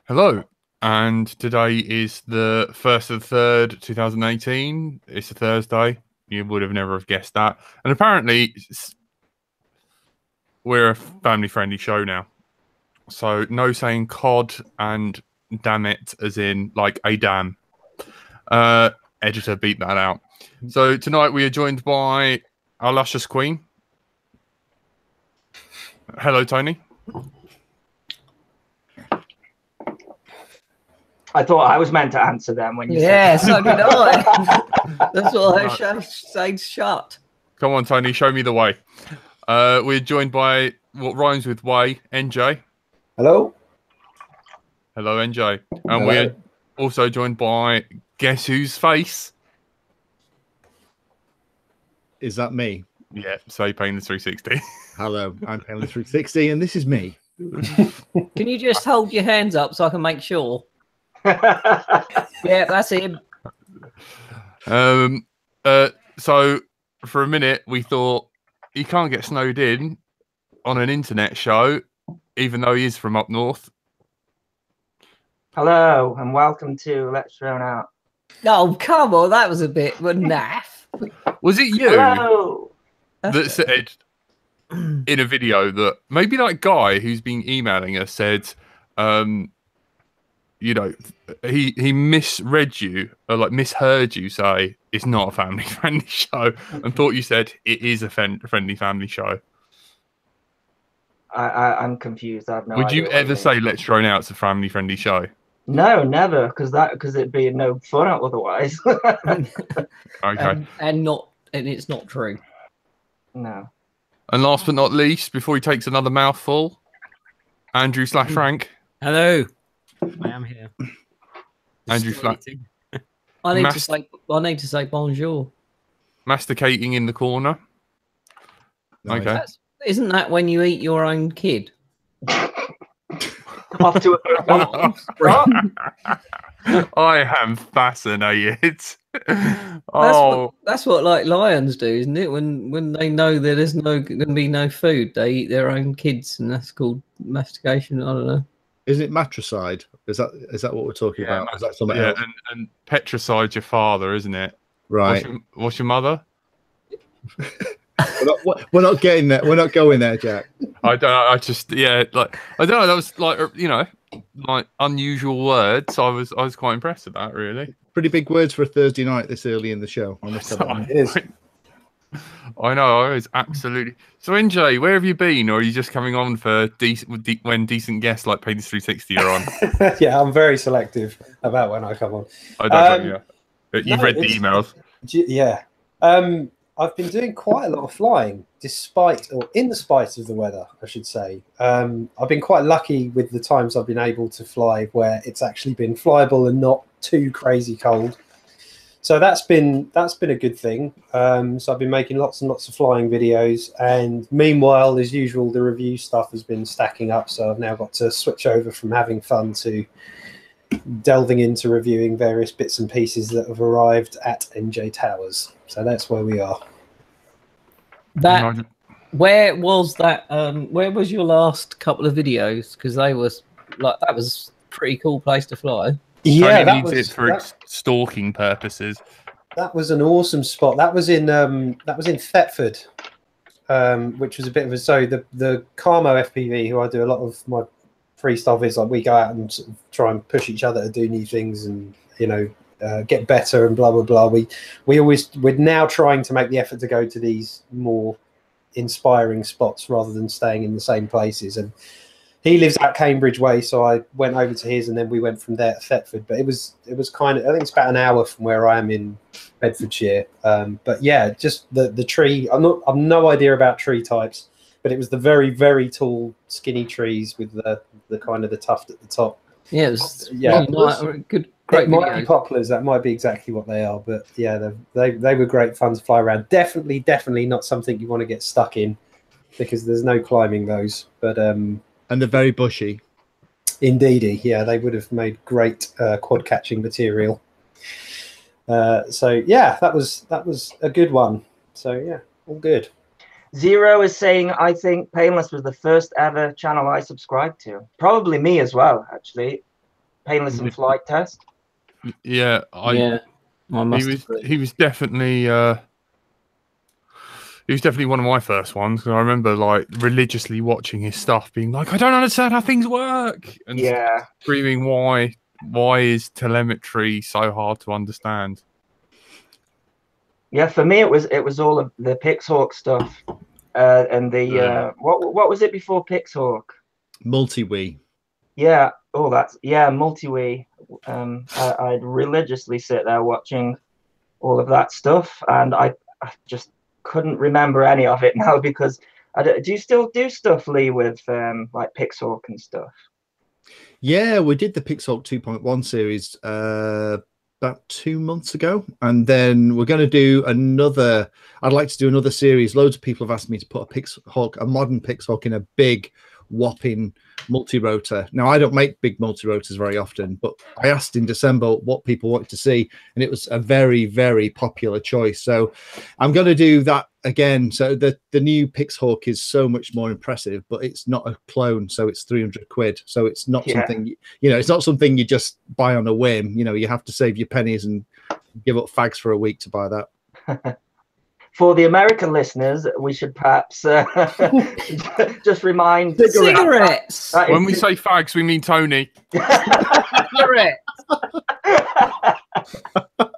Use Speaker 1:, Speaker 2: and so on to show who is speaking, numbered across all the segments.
Speaker 1: Hello, and today is the 1st of the 3rd, 2018. It's a Thursday. You would have never have guessed that. And apparently, we're a family-friendly show now. So no saying COD and damn it, as in like a damn. Editor, beat that out. So tonight we are joined by our luscious queen. Hello, Tony.
Speaker 2: I thought I was meant to answer them when you
Speaker 3: said
Speaker 2: that.
Speaker 3: So did I. That's what I say shut.
Speaker 1: Come on, Tony, show me the way. We're joined by what rhymes with way, NJ.
Speaker 4: Hello.
Speaker 1: Hello, NJ. And
Speaker 4: Hello.
Speaker 1: we're also joined by guess whose face?
Speaker 4: Is that me?
Speaker 1: Yeah, say Painless360.
Speaker 4: Hello, I'm Painless360 and this is me.
Speaker 3: Can you just hold your hands up so I can make sure? Yeah, that's him.
Speaker 1: So for a minute we thought he can't get snowed in on an internet show, even though he is from up north.
Speaker 2: Hello and welcome to Let's Thrown Out.
Speaker 3: Oh, come on, that was a bit naff.
Speaker 1: Was it you
Speaker 2: Hello.
Speaker 1: that said in a video that maybe that guy who's been emailing us said, you know, he misread you or like misheard you say it's not a family friendly show and thought you said it is a friendly family show?
Speaker 2: I'm confused. I have no
Speaker 1: Would
Speaker 2: idea
Speaker 1: you ever say Let's Thrown Out's a family friendly show?
Speaker 2: No, never, because it'd be no fun otherwise.
Speaker 1: Okay.
Speaker 3: And it's not true.
Speaker 2: No.
Speaker 1: And last but not least, before he takes another mouthful, Andrew / Frank.
Speaker 5: Hello. I am here.
Speaker 1: Andrew
Speaker 3: I need to say bonjour.
Speaker 1: Masticating in the corner.
Speaker 4: Nice.
Speaker 1: Okay.
Speaker 3: Isn't that when you eat your own kid?
Speaker 2: Off to
Speaker 1: I am fascinated.
Speaker 3: That's what like lions do, isn't it? When they know that there's going to be no food, they eat their own kids, and that's called mastication. I don't know.
Speaker 4: Isn't it matricide? Is that what we're talking about? Is that something else?
Speaker 1: And petricide's your father, isn't it?
Speaker 4: Right.
Speaker 1: What's your mother?
Speaker 4: We're not getting there. We're not going there, Jack.
Speaker 1: I don't know. I just like I don't know. That was like like unusual words. I was quite impressed with that. Really,
Speaker 4: pretty big words for a Thursday night this early in the show. I must admit.
Speaker 1: It is. I know. I was absolutely. So NJ, where have you been, or are you just coming on for when decent guests like Painless360 are on?
Speaker 6: Yeah, I'm very selective about when I come on.
Speaker 1: I don't know. Yeah, you've read the emails.
Speaker 6: Yeah. I've been doing quite a lot of flying, in the spite of the weather, I should say. I've been quite lucky with the times I've been able to fly where it's actually been flyable and not too crazy cold. So that's been a good thing. So I've been making lots and lots of flying videos, and meanwhile, as usual, the review stuff has been stacking up. So I've now got to switch over from having fun to delving into reviewing various bits and pieces that have arrived at NJ Towers. So that's where we are.
Speaker 3: Where was that? Where was your last couple of videos? Because that was a pretty cool place to fly.
Speaker 6: Yeah,
Speaker 1: that was it for stalking purposes.
Speaker 6: That was an awesome spot. That was in Thetford, which was a bit of the Carmo FPV, who I do a lot of my freestyle vids, like we go out and sort of try and push each other to do new things and get better and blah blah blah. We're now trying to make the effort to go to these more inspiring spots rather than staying in the same places. And he lives out Cambridge way, so I went over to his, and then we went from there to Thetford. But it was kind of, I think it's about an hour from where I am in Bedfordshire. But yeah, just the tree. I've no idea about tree types, but it was the very, very tall, skinny trees with the kind of the tuft at the top.
Speaker 3: Yeah, it was really good. Great
Speaker 6: might be poplars. That might be exactly what they are. But yeah, they were great fun to fly around. Definitely not something you want to get stuck in, because there's no climbing those. But
Speaker 4: and they're very bushy.
Speaker 6: Indeedy, yeah, they would have made great quad catching material. So yeah, that was a good one. So yeah, all good.
Speaker 2: Zero is saying, I think Painless was the first ever channel I subscribed to. Probably me as well, actually. Painless and Flight Test.
Speaker 1: Yeah,
Speaker 3: I must agree.
Speaker 1: he was definitely one of my first ones. 'Cause I remember like religiously watching his stuff, being like, I don't understand how things work, and
Speaker 2: Yeah.
Speaker 1: screaming, why is telemetry so hard to understand?
Speaker 2: Yeah, for me it was all of the Pixhawk stuff, and the what was it before Pixhawk?
Speaker 4: Multi-Wii.
Speaker 2: Yeah, MultiWii. I'd religiously sit there watching all of that stuff, and I just couldn't remember any of it now because do you still do stuff, Lee, with like Pixhawk and stuff?
Speaker 4: Yeah, we did the Pixhawk 2.1 series about 2 months ago, and then we're going to do another. I'd like to do another series. Loads of people have asked me to put a modern Pixhawk in a big whopping multi-rotor. Now, I don't make big multi-rotors very often, but I asked in December what people wanted to see, and it was a very, very popular choice. So I'm going to do that again. So the new Pixhawk is so much more impressive, but it's not a clone, so it's 300 quid. So it's not something, it's not something you just buy on a whim. You have to save your pennies and give up fags for a week to buy that.
Speaker 2: For the American listeners, we should perhaps just remind
Speaker 3: cigarettes.
Speaker 1: When we say fags, we mean Tony.
Speaker 3: Cigarettes.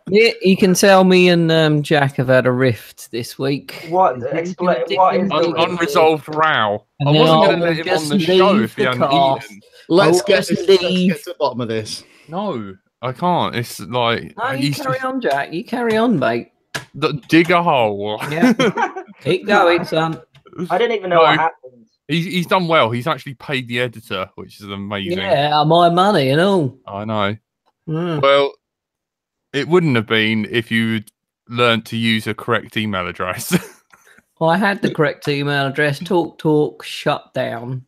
Speaker 3: Yeah, you can tell me and Jack have had a rift this week.
Speaker 2: What? Explain. What is
Speaker 1: unresolved row?
Speaker 3: And
Speaker 1: I wasn't going to let him
Speaker 3: just
Speaker 1: on the show
Speaker 3: leave
Speaker 1: if he
Speaker 3: the
Speaker 1: hadn't
Speaker 3: car.
Speaker 1: eaten.
Speaker 4: Let's
Speaker 3: Oh,
Speaker 4: get
Speaker 3: just
Speaker 4: to
Speaker 3: leave.
Speaker 4: the bottom of this.
Speaker 1: No, I can't. It's like
Speaker 3: No, you carry on, Jack. You carry on, mate.
Speaker 1: dig a hole.
Speaker 3: Yeah. Keep going, son.
Speaker 2: I didn't even know what happened.
Speaker 1: He's done well. He's actually paid the editor, which is amazing.
Speaker 3: Yeah, my money and all.
Speaker 1: I know.
Speaker 3: Mm.
Speaker 1: Well, it wouldn't have been if you'd learned to use a correct email address.
Speaker 3: I had the correct email address. Talk shut down.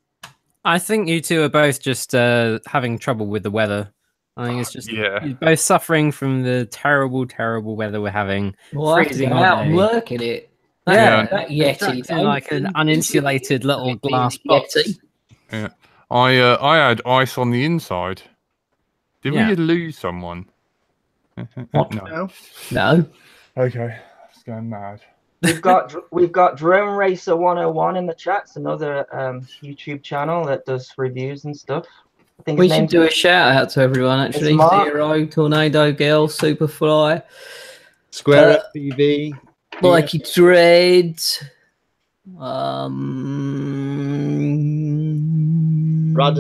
Speaker 5: I think you two are both just having trouble with the weather. I think it's just you're both suffering from the terrible, terrible weather we're having.
Speaker 3: Well, I have to go out and work in it. That Yeti,
Speaker 5: in like an uninsulated little glass box.
Speaker 1: Yeah, I had ice on the inside. Did we lose someone?
Speaker 3: What? No.
Speaker 1: Okay, it's going mad.
Speaker 2: We've got Drone Racer 101 in the chat. It's another YouTube channel that does reviews and stuff. I think
Speaker 3: we should do a shout out to everyone. Actually, Zero, Tornado Girl, Superfly,
Speaker 4: Square FPV,
Speaker 3: Mikey Dreads,
Speaker 4: Bradders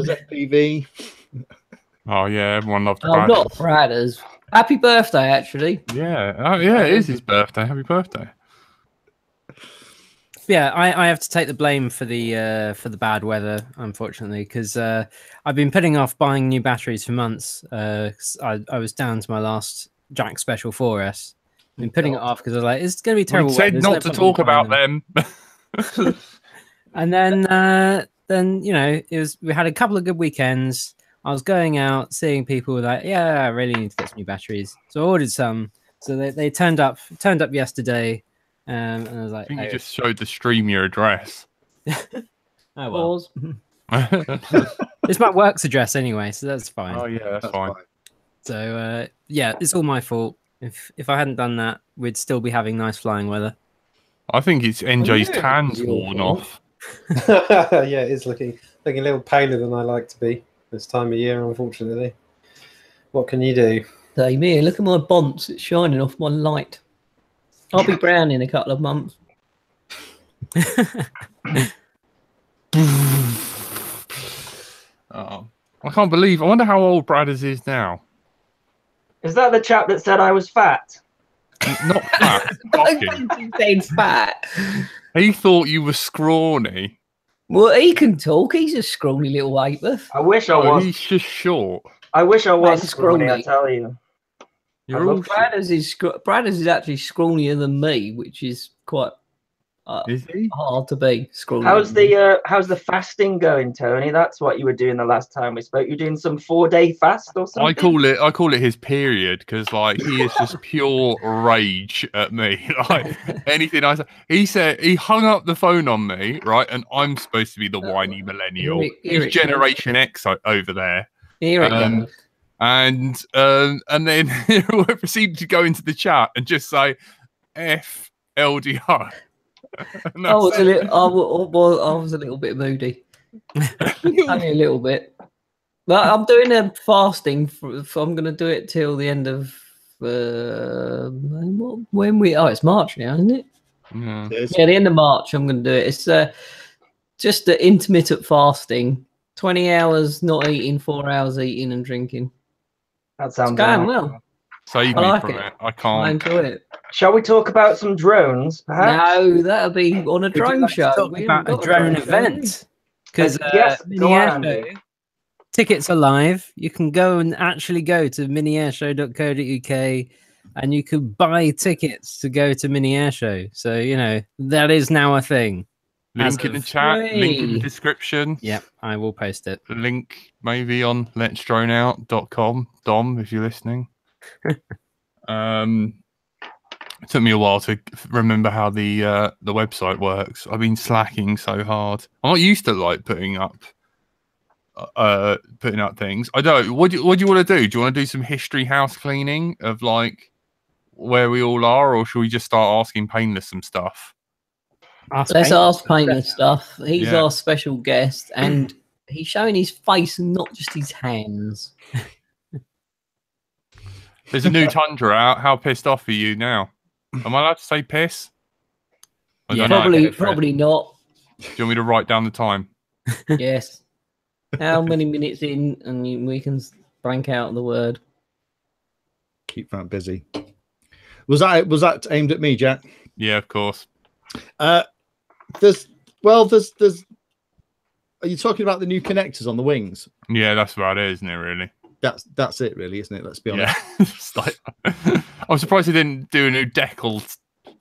Speaker 4: FPV.
Speaker 1: Oh yeah, everyone loved
Speaker 3: Bradders. Not Bradders. Happy birthday, actually.
Speaker 1: Yeah, it is his birthday. Happy birthday.
Speaker 5: Yeah, I have to take the blame for the bad weather, unfortunately, because I've been putting off buying new batteries for months. I was down to my last Jack Special 4S. I've been putting it off because I was like, it's going to be terrible.
Speaker 1: We said not to talk about them.
Speaker 5: And then we had a couple of good weekends. I was going out, seeing people like, yeah, I really need to get some new batteries. So I ordered some. So they turned up yesterday. And I was like,
Speaker 1: I think you just showed the stream your address.
Speaker 5: Oh, well. It's my work's address anyway, so that's fine.
Speaker 1: Oh, yeah, that's fine.
Speaker 5: So, yeah, it's all my fault. If I hadn't done that, we'd still be having nice flying weather.
Speaker 1: I think it's NJ's tan's worn off.
Speaker 6: Yeah, it is looking a little paler than I like to be this time of year, unfortunately. What can you do?
Speaker 3: Same here. Look at my bonds. It's shining off my light. I'll be brown in a couple of months.
Speaker 1: I can't believe. I wonder how old Bradders is now.
Speaker 2: Is that the chap that said I was fat?
Speaker 1: Not fat.
Speaker 3: He's fat.
Speaker 1: He thought you were scrawny.
Speaker 3: Well, he can talk. He's a scrawny little aper.
Speaker 2: I wish I was.
Speaker 1: He's just short.
Speaker 2: I wish I was scrawny, I tell you.
Speaker 3: Bradders is actually scrawnier than me, which is quite
Speaker 1: is he?
Speaker 3: hard to be scrawny.
Speaker 2: How's the fasting going, Tony? That's what you were doing the last time we spoke. You're doing some 4-day fast or something?
Speaker 1: I call it his period because like he is just pure rage at me. Like anything I say, he said he hung up the phone on me, right? And I'm supposed to be the whiny millennial. He's Generation X over there.
Speaker 3: Here it goes.
Speaker 1: and then we proceeded to go into the chat and just say F LDO. And
Speaker 3: I was
Speaker 1: that's
Speaker 3: a
Speaker 1: it.
Speaker 3: little, I was a little bit moody, only a little bit. But I'm doing a fasting. I'm going to do it till the end of when we. Oh, it's March now, isn't it?
Speaker 1: Yeah.
Speaker 3: Yeah, the end of March. I'm going to do it. It's just the intermittent fasting. 20 hours not eating, 4 hours eating and drinking.
Speaker 2: That
Speaker 3: It's
Speaker 2: sounds
Speaker 3: going
Speaker 2: nice.
Speaker 3: well.
Speaker 1: Save
Speaker 3: I
Speaker 1: me
Speaker 3: like
Speaker 1: from
Speaker 3: it.
Speaker 1: it. I
Speaker 3: I
Speaker 1: can't.
Speaker 3: enjoy it.
Speaker 2: Shall we talk about some drones, perhaps?
Speaker 3: No, that'll be on a
Speaker 5: Would you
Speaker 3: drone
Speaker 5: like to
Speaker 3: show.
Speaker 5: talk
Speaker 3: We haven't
Speaker 5: about a
Speaker 3: got
Speaker 5: drone
Speaker 3: show,
Speaker 5: event? Because
Speaker 2: Yes, go on,
Speaker 5: MiniAirshow
Speaker 2: Andy.
Speaker 5: tickets are live. You can go and actually go to miniairshow.co.uk and you can buy tickets to go to MiniAirshow. So, you know, that is now a thing.
Speaker 1: Link
Speaker 5: As
Speaker 1: in the
Speaker 5: of-
Speaker 1: chat. Link in the
Speaker 3: Hooray.
Speaker 1: description.
Speaker 5: Yep, I will post it.
Speaker 1: Link maybe on letsdroneout.com. Dom, if you're listening. It took me a while to remember how the website works. I've been slacking so hard. I'm not used to like putting up things. I don't. What do you want to do? Do you want to do some history house cleaning of like where we all are, or should we just start asking Painless some stuff?
Speaker 3: Let's ask Painless stuff. He's
Speaker 1: Yeah.
Speaker 3: our special guest, and he's showing his face and not just his hands.
Speaker 1: There's a new Tundra out. How pissed off are you now? Am I allowed to say piss? I
Speaker 5: Yeah.
Speaker 1: don't know.
Speaker 3: Probably not.
Speaker 1: Do you want me to write down the time?
Speaker 3: Yes. How many minutes in, and we can blank out the word.
Speaker 4: Keep that busy. Was that aimed at me, Jack?
Speaker 1: Yeah, of course.
Speaker 4: There's. Are you talking about the new connectors on the wings?
Speaker 1: Yeah, that's about it, isn't it? Really.
Speaker 4: That's it, really, isn't it? Let's be honest.
Speaker 1: Yeah. It's like- I'm surprised they didn't do a new decal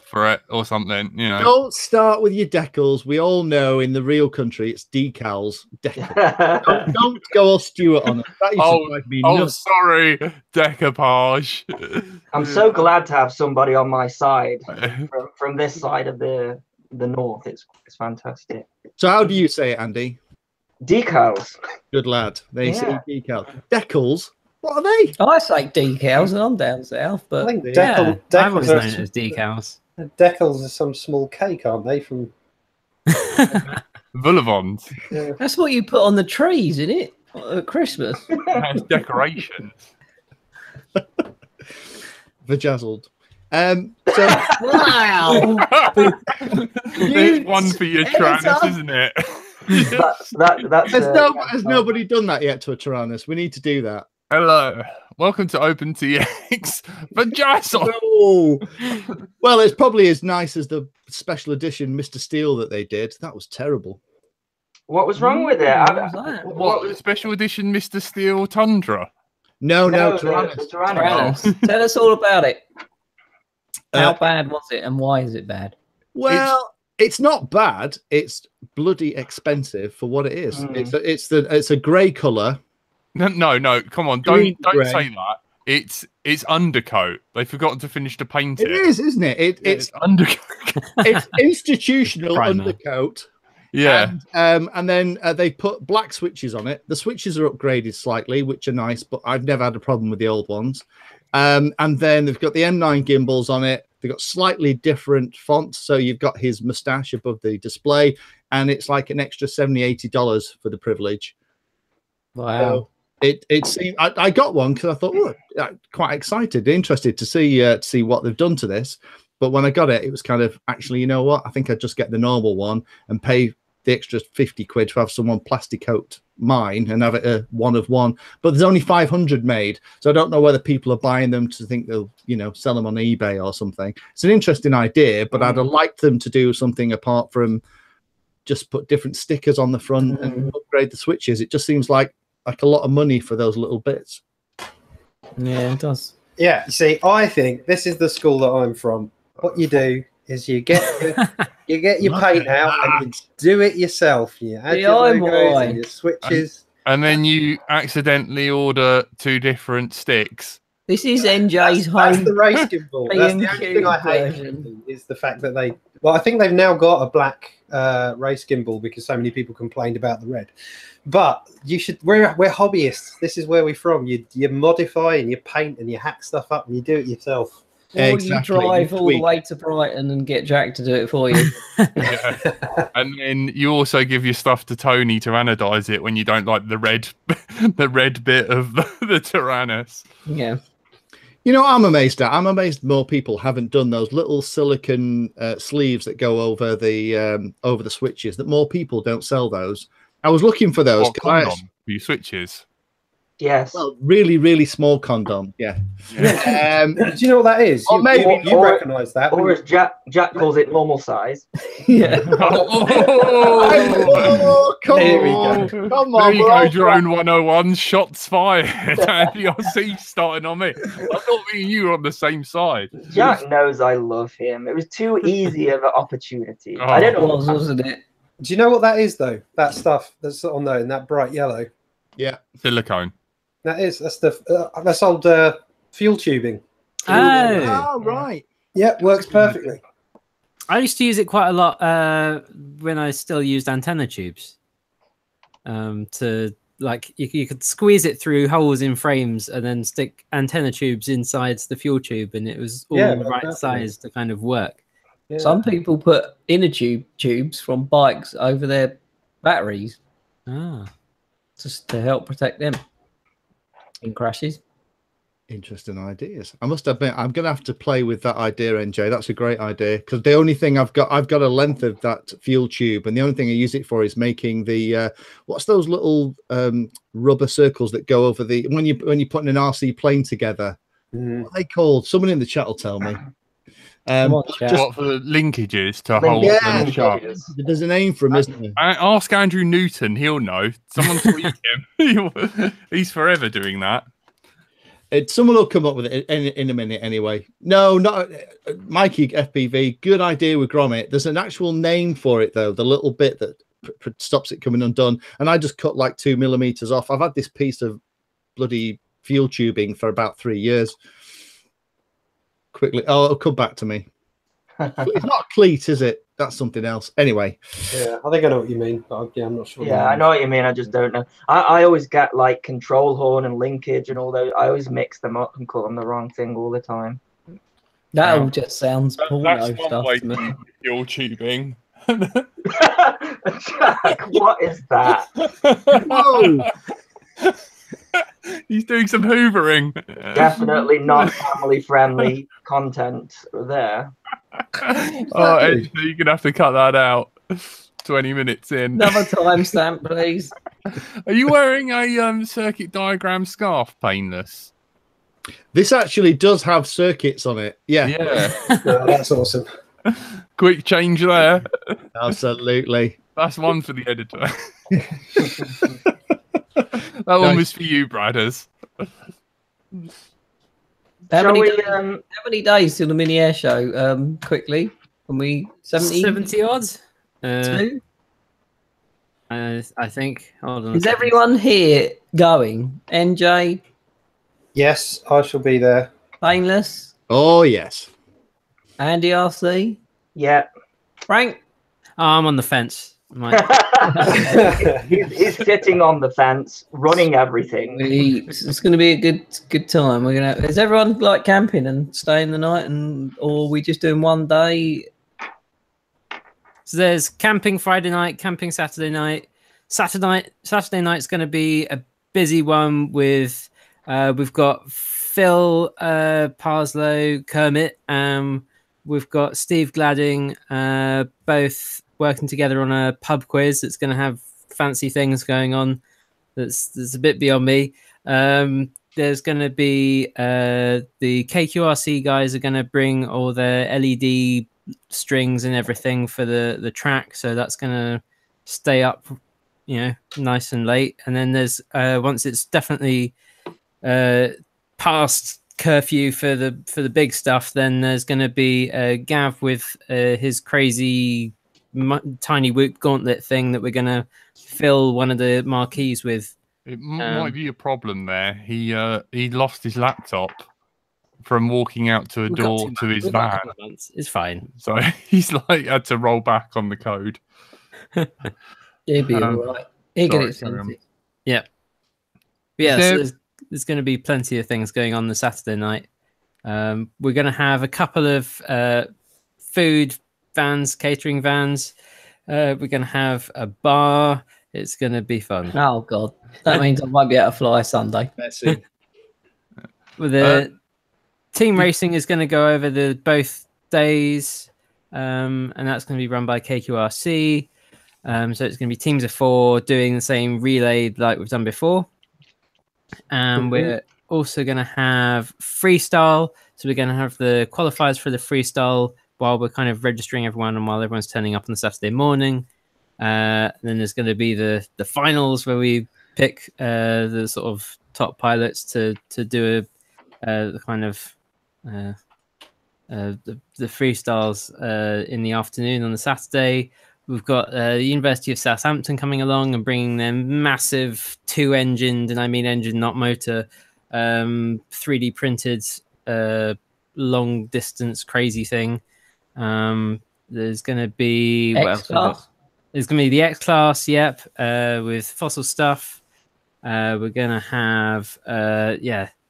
Speaker 1: for it or something. You know.
Speaker 4: Don't start with your decals. We all know in the real country it's decals. Decals. don't go all Stuart on it. That used to drive me
Speaker 1: Oh,
Speaker 4: nuts.
Speaker 1: sorry, decoupage.
Speaker 2: I'm so glad to have somebody on my side from this side of the north. It's fantastic.
Speaker 4: So how do you say it, Andy?
Speaker 2: Decals.
Speaker 4: Good lad. They say
Speaker 2: Yeah.
Speaker 4: decals. Decals? What are they?
Speaker 3: I say decals, and I'm down south,
Speaker 6: I
Speaker 3: but
Speaker 6: think
Speaker 5: Yeah, I've always known it
Speaker 6: decals
Speaker 5: as decals.
Speaker 6: are some small cake, aren't they? From
Speaker 1: Volavons
Speaker 6: yeah.
Speaker 3: that's what you put on the trees, isn't it? At Christmas.
Speaker 1: has decorations.
Speaker 4: Vajazzled. So
Speaker 3: Wow.
Speaker 1: There's one for your Tyrannus, isn't it?
Speaker 2: That's
Speaker 4: has nobody done that yet to a Tyrannus? We need to do that.
Speaker 1: Hello, welcome to Open TX. Vajazzle.
Speaker 4: Oh, well, it's probably as nice as the special edition Mr. Steel that they did. That was terrible.
Speaker 2: What was wrong with it?
Speaker 3: What was that?
Speaker 1: What was special edition Mr. Steel Tundra?
Speaker 4: No,
Speaker 2: the
Speaker 4: Tyrannus.
Speaker 2: Tyrannus.
Speaker 3: Tell us all about it. How
Speaker 4: Uh,
Speaker 3: bad was it, and why is it bad?
Speaker 4: Well, it's not bad. It's bloody expensive for what it is.
Speaker 2: Mm.
Speaker 4: It's a grey colour.
Speaker 1: No, come on,
Speaker 4: Green
Speaker 1: don't
Speaker 4: grey.
Speaker 1: say that. It's undercoat. They've forgotten to finish to paint
Speaker 4: It
Speaker 1: it.
Speaker 4: is, isn't it? It's
Speaker 1: undercoat.
Speaker 4: it's institutional
Speaker 5: Primer.
Speaker 4: undercoat.
Speaker 1: Yeah.
Speaker 4: And then they put black switches on it. The switches are upgraded slightly, which are nice, but I've never had a problem with the old ones. And then they've got the M9 gimbals on it. They've got slightly different fonts. So you've got his mustache above the display, and it's like an extra $70-80 for the privilege.
Speaker 3: Wow.
Speaker 4: So it seemed I got one because I thought, oh, quite excited, interested to see what they've done to this. But when I got it, it was kind of actually, you know what? I think I'd just get the normal one and pay the extra 50 quid to have someone plastic coat mine and have it a one of one. But there's only 500 made, so I don't know whether people are buying them to think they'll, sell them on eBay or something. It's an interesting idea, but I'd have liked them to do something apart from just put different stickers on the front and upgrade the switches. It just seems like a lot of money for those little bits.
Speaker 3: Yeah, it does.
Speaker 6: Yeah, you see, I think this is the school that I'm from. What you do is you get your paint out and you do it yourself. You add your logos and your switches.
Speaker 1: And then you accidentally order 2 different sticks.
Speaker 3: This is NJ's
Speaker 6: That's
Speaker 3: home.
Speaker 6: the race gimbal. That's the only thing I hate
Speaker 3: version.
Speaker 6: is the fact that I think they've now got a black race gimbal because so many people complained about the red. But you should. We're hobbyists. This is where we're from. You modify and you paint and you hack stuff up and you do it yourself.
Speaker 3: Or
Speaker 4: Exactly.
Speaker 3: you drive
Speaker 4: You
Speaker 3: all the
Speaker 4: tweak.
Speaker 3: way to Brighton and get Jack to do it for you.
Speaker 1: Yeah. And then you also give your stuff to Tony to anodize it when you don't like the red, the red bit of the Tyrannus.
Speaker 3: Yeah.
Speaker 4: You know, I'm amazed more people haven't done those little silicon sleeves that go over the switches. That more people don't sell those. I was looking for those.
Speaker 1: What, condom for your switches?
Speaker 2: Yes.
Speaker 4: Well, really, really small condom. Yeah.
Speaker 6: Do you know what that is?
Speaker 4: Or maybe-
Speaker 6: you recognise that.
Speaker 2: Or as Jack calls it, normal size.
Speaker 3: Yeah.
Speaker 4: Oh, come
Speaker 6: Here we
Speaker 4: on.
Speaker 6: go.
Speaker 4: Come
Speaker 1: There
Speaker 4: on,
Speaker 1: you
Speaker 4: bro.
Speaker 1: go, Drone 101. Shots fired. LDRC starting on me. I thought me and you were on the same side.
Speaker 2: Jack knows I love him. It was too easy of an opportunity.
Speaker 1: Oh.
Speaker 2: I don't
Speaker 3: It
Speaker 2: know.
Speaker 3: was, wasn't it?
Speaker 6: Do you know what that is though? That stuff that's on there in that bright yellow.
Speaker 4: Yeah.
Speaker 1: Silicone.
Speaker 6: That's old fuel tubing.
Speaker 5: Oh,
Speaker 4: Oh, right.
Speaker 6: Yeah, works perfectly.
Speaker 5: I used to use it quite a lot when I still used antenna tubes. To like you could squeeze it through holes in frames and then stick antenna tubes inside the fuel tube, and it was all
Speaker 6: Yeah,
Speaker 5: the right
Speaker 6: definitely.
Speaker 5: size to kind of work.
Speaker 6: Yeah.
Speaker 3: Some people put inner tubes from bikes over their batteries
Speaker 5: Ah.
Speaker 3: just to help protect them in crashes.
Speaker 4: Interesting ideas. I must admit, I'm going to have to play with that idea, NJ. That's a great idea because the only thing I've got a length of that fuel tube, and the only thing I use it for is making the what's those little rubber circles that go over the when you're putting an RC plane together.
Speaker 6: Mhm.
Speaker 4: What are they called? Someone in the chat will tell me.
Speaker 3: Come on, chat.
Speaker 1: What for the linkages to hold
Speaker 4: Yeah.
Speaker 1: them shut?
Speaker 4: There's a name for him, isn't there?
Speaker 1: Ask Andrew Newton. He'll know. Someone tweet him. He's forever doing that.
Speaker 4: Someone will come up with it in a minute anyway. No, not Mikey FPV. Good idea with Gromit. There's an actual name for it though. The little bit that stops it coming undone. And I just cut like 2 millimeters off. I've had this piece of bloody fuel tubing for about 3 years. Quickly, it'll come back to me. It's not a cleat, is it? That's something else. Anyway.
Speaker 6: Yeah, I think I know what you mean, but I'm not sure.
Speaker 2: Yeah, I know what you mean. I just don't know. I always get like control horn and linkage and all those. I always mix them up and call them the wrong thing all the time.
Speaker 3: That
Speaker 1: Yeah.
Speaker 3: all just sounds porno
Speaker 1: That's one
Speaker 3: stuff
Speaker 1: way
Speaker 3: to me.
Speaker 1: to fuel tubing.
Speaker 2: Jack, what is that?
Speaker 4: Whoa!
Speaker 1: He's doing some hoovering.
Speaker 2: Definitely not family-friendly content there.
Speaker 1: Oh, Ed, you're gonna have to cut that out. 20 minutes in.
Speaker 3: Another timestamp, please.
Speaker 1: Are you wearing a circuit diagram scarf, Painless?
Speaker 4: This actually does have circuits on it. Yeah.
Speaker 1: Yeah.
Speaker 6: No, that's awesome.
Speaker 1: Quick change there.
Speaker 4: Absolutely.
Speaker 1: That's one for the editor. That one was for you, Bradders.
Speaker 3: How many,
Speaker 2: we,
Speaker 3: how many days till the mini air show? Quickly, can we
Speaker 5: 70 odds?
Speaker 3: Two?
Speaker 5: I think. Hold on. a
Speaker 3: Is
Speaker 5: second.
Speaker 3: everyone here going? NJ,
Speaker 6: Yes, I shall be there.
Speaker 3: Painless,
Speaker 4: Oh, yes.
Speaker 3: Andy RC,
Speaker 2: Yeah.
Speaker 3: Frank?
Speaker 5: Oh, I'm on the fence. Might-
Speaker 2: he's sitting on the fence, running everything.
Speaker 3: It's going to be a good time. We're gonna. Is everyone like camping and staying the night, or are we just doing one day?
Speaker 5: So there's camping Friday night, camping Saturday night. Saturday night's going to be a busy one with we've got Phil Parslow, Kermit. We've got Steve Gladding, both working together on a pub quiz that's going to have fancy things going on. That's a bit beyond me. There's going to be the KQRC guys are going to bring all the LED strings and everything for the track, so that's going to stay up, nice and late. And then there's once it's definitely past curfew for the big stuff, then there's going to be Gav with his crazy tiny whoop gauntlet thing that we're going to fill one of the marquees with.
Speaker 1: It might be a problem there. He lost his laptop. from walking out to a
Speaker 5: We've got
Speaker 1: door
Speaker 5: 2
Speaker 1: to
Speaker 5: months.
Speaker 1: his
Speaker 5: We've got a
Speaker 1: van.
Speaker 5: couple of months. It's fine.
Speaker 1: So he's like had to roll back on the code.
Speaker 3: He'll be all right. He'll get
Speaker 1: sorry,
Speaker 3: it sorted.
Speaker 5: Yeah.
Speaker 1: Is
Speaker 5: So
Speaker 1: there-
Speaker 5: there's going to be plenty of things going on the Saturday night. We're going to have a couple of food vans, catering vans. We're going to have a bar. It's going to be fun.
Speaker 3: Oh God, that means I won't be able to fly Sunday.
Speaker 4: Messy.
Speaker 5: With the team racing is going to go over the both days, and that's going to be run by KQRC. So it's going to be teams of 4 doing the same relay like we've done before. And we're also going to have freestyle. So we're going to have the qualifiers for the freestyle while we're kind of registering everyone and while everyone's turning up on the Saturday morning. Then there's going to be the finals where we pick the sort of top pilots to do the kind of the freestyles in the afternoon on the Saturday. We've got the University of Southampton coming along and bringing their massive 2-engined, and I mean engine, not motor, 3D printed long distance crazy thing. There's going to be what else? There's going to be the X Class, yep, with fossil stuff. We're going to have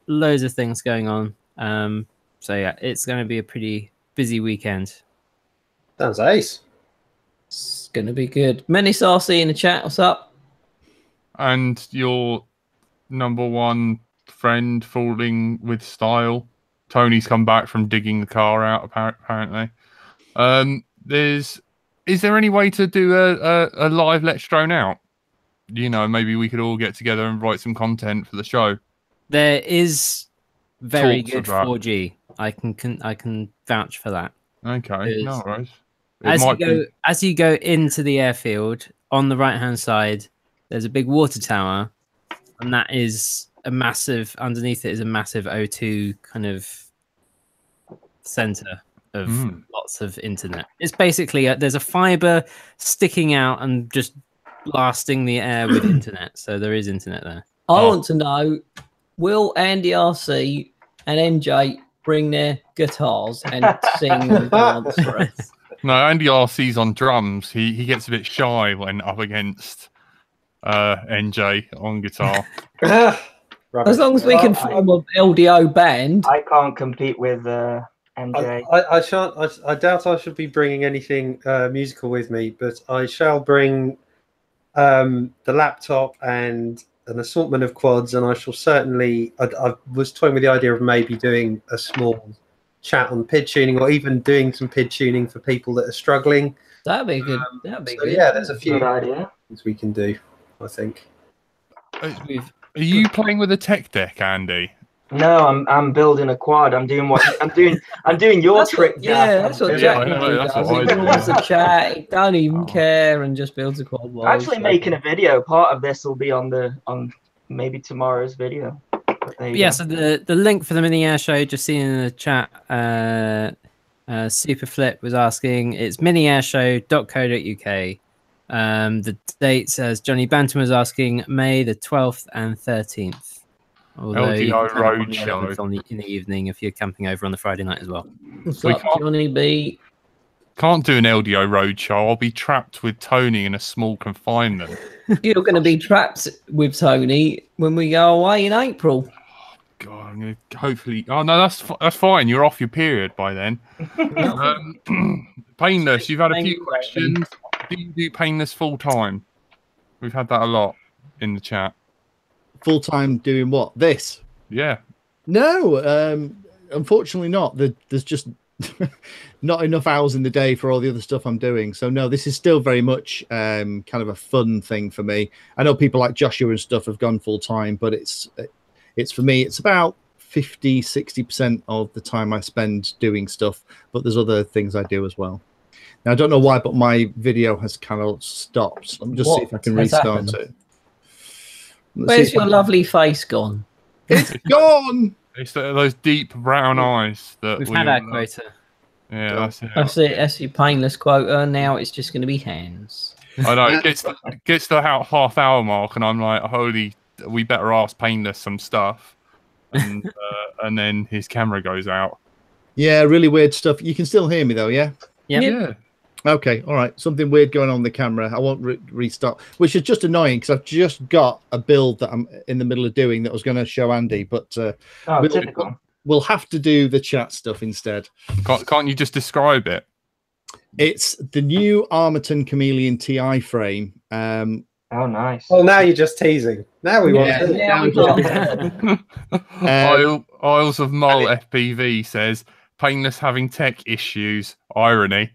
Speaker 5: loads of things going on. So yeah, it's going to be a pretty busy weekend.
Speaker 6: Sounds ace.
Speaker 3: It's gonna be good. Menace RC in the chat. What's up?
Speaker 1: And your number one friend falling with style. Tony's come back from digging the car out. Apparently, is there any way to do a live Let's Drone Out? You know, maybe we could all get together and write some content for the show.
Speaker 5: There is very
Speaker 1: Talks
Speaker 5: good
Speaker 1: of that.
Speaker 5: 4G. I can vouch for that.
Speaker 1: Okay, no worries.
Speaker 5: As you go into the airfield, on the right-hand side, there's a big water tower, and that is a massive. Underneath it is a massive O2 kind of center of lots of internet. It's basically there's a fiber sticking out and just blasting the air with internet. So there is internet there.
Speaker 3: I want to know: will Andy RC and MJ bring their guitars and sing and dance for us?
Speaker 1: No, Andy RC's on drums. He gets a bit shy when up against NJ on guitar.
Speaker 3: As long as we can form an LDO band.
Speaker 2: I can't compete with MJ.
Speaker 6: I shan't. I doubt I should be bringing anything musical with me, but I shall bring the laptop and an assortment of quads, and I shall certainly. I was toying with the idea of maybe doing a small chat on PID tuning, or even doing some PID tuning for people that are struggling.
Speaker 3: That'd be good. That'd be good.
Speaker 6: Yeah, there's a few
Speaker 2: Good idea.
Speaker 6: things we can do, I think.
Speaker 1: Are you playing with a tech deck, Andy?
Speaker 2: No, I'm building a quad. I'm doing your trick.
Speaker 3: Yeah, that's what Jack
Speaker 1: that's
Speaker 3: does.
Speaker 1: what I
Speaker 3: He
Speaker 1: do.
Speaker 3: wants to chat. He don't even care and just builds a quad.
Speaker 2: I'm actually making a video. Part of this will be on maybe tomorrow's video.
Speaker 5: Yeah, so the link for the MiniAirshow, just seen in the chat, Superflip was asking, it's miniairshow.co.uk. The dates, as Johnny Bantam was asking, May the 12th and 13th. Although you
Speaker 1: LDO
Speaker 5: can come on the
Speaker 1: Roadshow.
Speaker 5: 11th in the evening if you're camping over on the Friday night as well.
Speaker 3: What's
Speaker 1: We
Speaker 3: up,
Speaker 1: can't-
Speaker 3: Johnny B?
Speaker 1: Can't do an LDO roadshow. I'll be trapped with Tony in a small confinement.
Speaker 3: You're going to be trapped with Tony when we go away in April.
Speaker 1: God, I'm gonna hopefully. Oh no, that's fine. You're off your period by then. Painless, you've had a few questions. Do you do Painless full time? We've had that a lot in the chat.
Speaker 4: Full time doing what? This?
Speaker 1: Yeah.
Speaker 4: No, unfortunately not. There's just not enough hours in the day for all the other stuff I'm doing. So no, this is still very much kind of a fun thing for me. I know people like Joshua and stuff have gone full time, but it's for me, it's about 50-60% of the time I spend doing stuff, but there's other things I do as well. Now I don't know why, but my video has kind of stopped. Let me just see if I can restart it.
Speaker 3: Where's your lovely face gone?
Speaker 4: It's gone.
Speaker 1: It's those deep brown eyes that
Speaker 5: We've had our quota.
Speaker 1: Yeah, that's it.
Speaker 3: That's it. That's your painless quota. Now it's just going to be hands.
Speaker 1: I know. It gets to the half-hour mark, and I'm like, holy, we better ask Painless some stuff. and then his camera goes out.
Speaker 4: Yeah, really weird stuff. You can still hear me though, yeah?
Speaker 1: Yeah.
Speaker 4: Okay, all right. Something weird going on the camera. I won't restart, which is just annoying because I've just got a build that I'm in the middle of doing that I was going to show Andy, but
Speaker 2: typical.
Speaker 4: we'll have to do the chat stuff instead.
Speaker 1: Can't you just describe it?
Speaker 4: It's the new Armaton Chameleon TI frame.
Speaker 2: Oh, nice.
Speaker 6: Well, now you're just teasing. Now we want to.
Speaker 3: Yeah, we got
Speaker 1: Isles of Mull FPV says Painless having tech issues. Irony.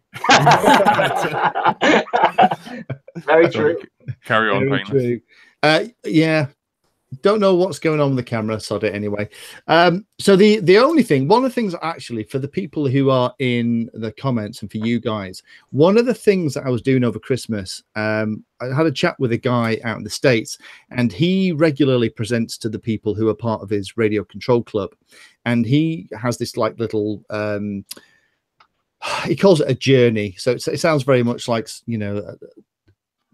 Speaker 2: Very true.
Speaker 1: Carry on,
Speaker 4: Very
Speaker 1: Painless.
Speaker 4: true. Yeah. Don't know what's going on with the camera, sod it anyway. So the only thing, one of the things actually for the people who are in the comments and for you guys, one of the things that I was doing over Christmas, I had a chat with a guy out in the States, and he regularly presents to the people who are part of his radio control club, and he has this like little he calls it a journey. So it sounds very much like, you know,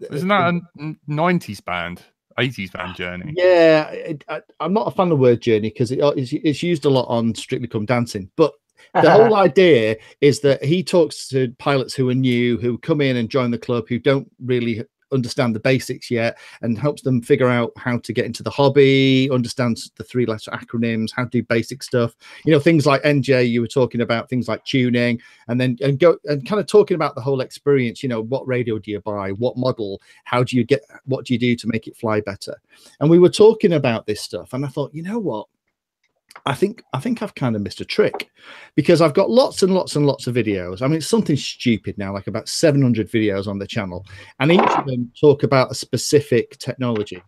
Speaker 1: isn't that a 90s band? 80s band journey.
Speaker 4: Yeah, I'm not a fan of the word journey because it's used a lot on Strictly Come Dancing. But the whole idea is that he talks to pilots who are new, who come in and join the club, who don't really understand the basics yet, and helps them figure out how to get into the hobby, understands the 3-letter acronyms, how to do basic stuff. You know, things like NJ, you were talking about things like tuning, and then go and kind of talking about the whole experience. You know, what radio do you buy? What model? How do you get? What do you do to make it fly better? And we were talking about this stuff, and I thought, you know what? I think I've kind of missed a trick, because I've got lots and lots and lots of videos. I mean, it's something stupid now, like about 700 videos on the channel, and each of them talk about a specific technology.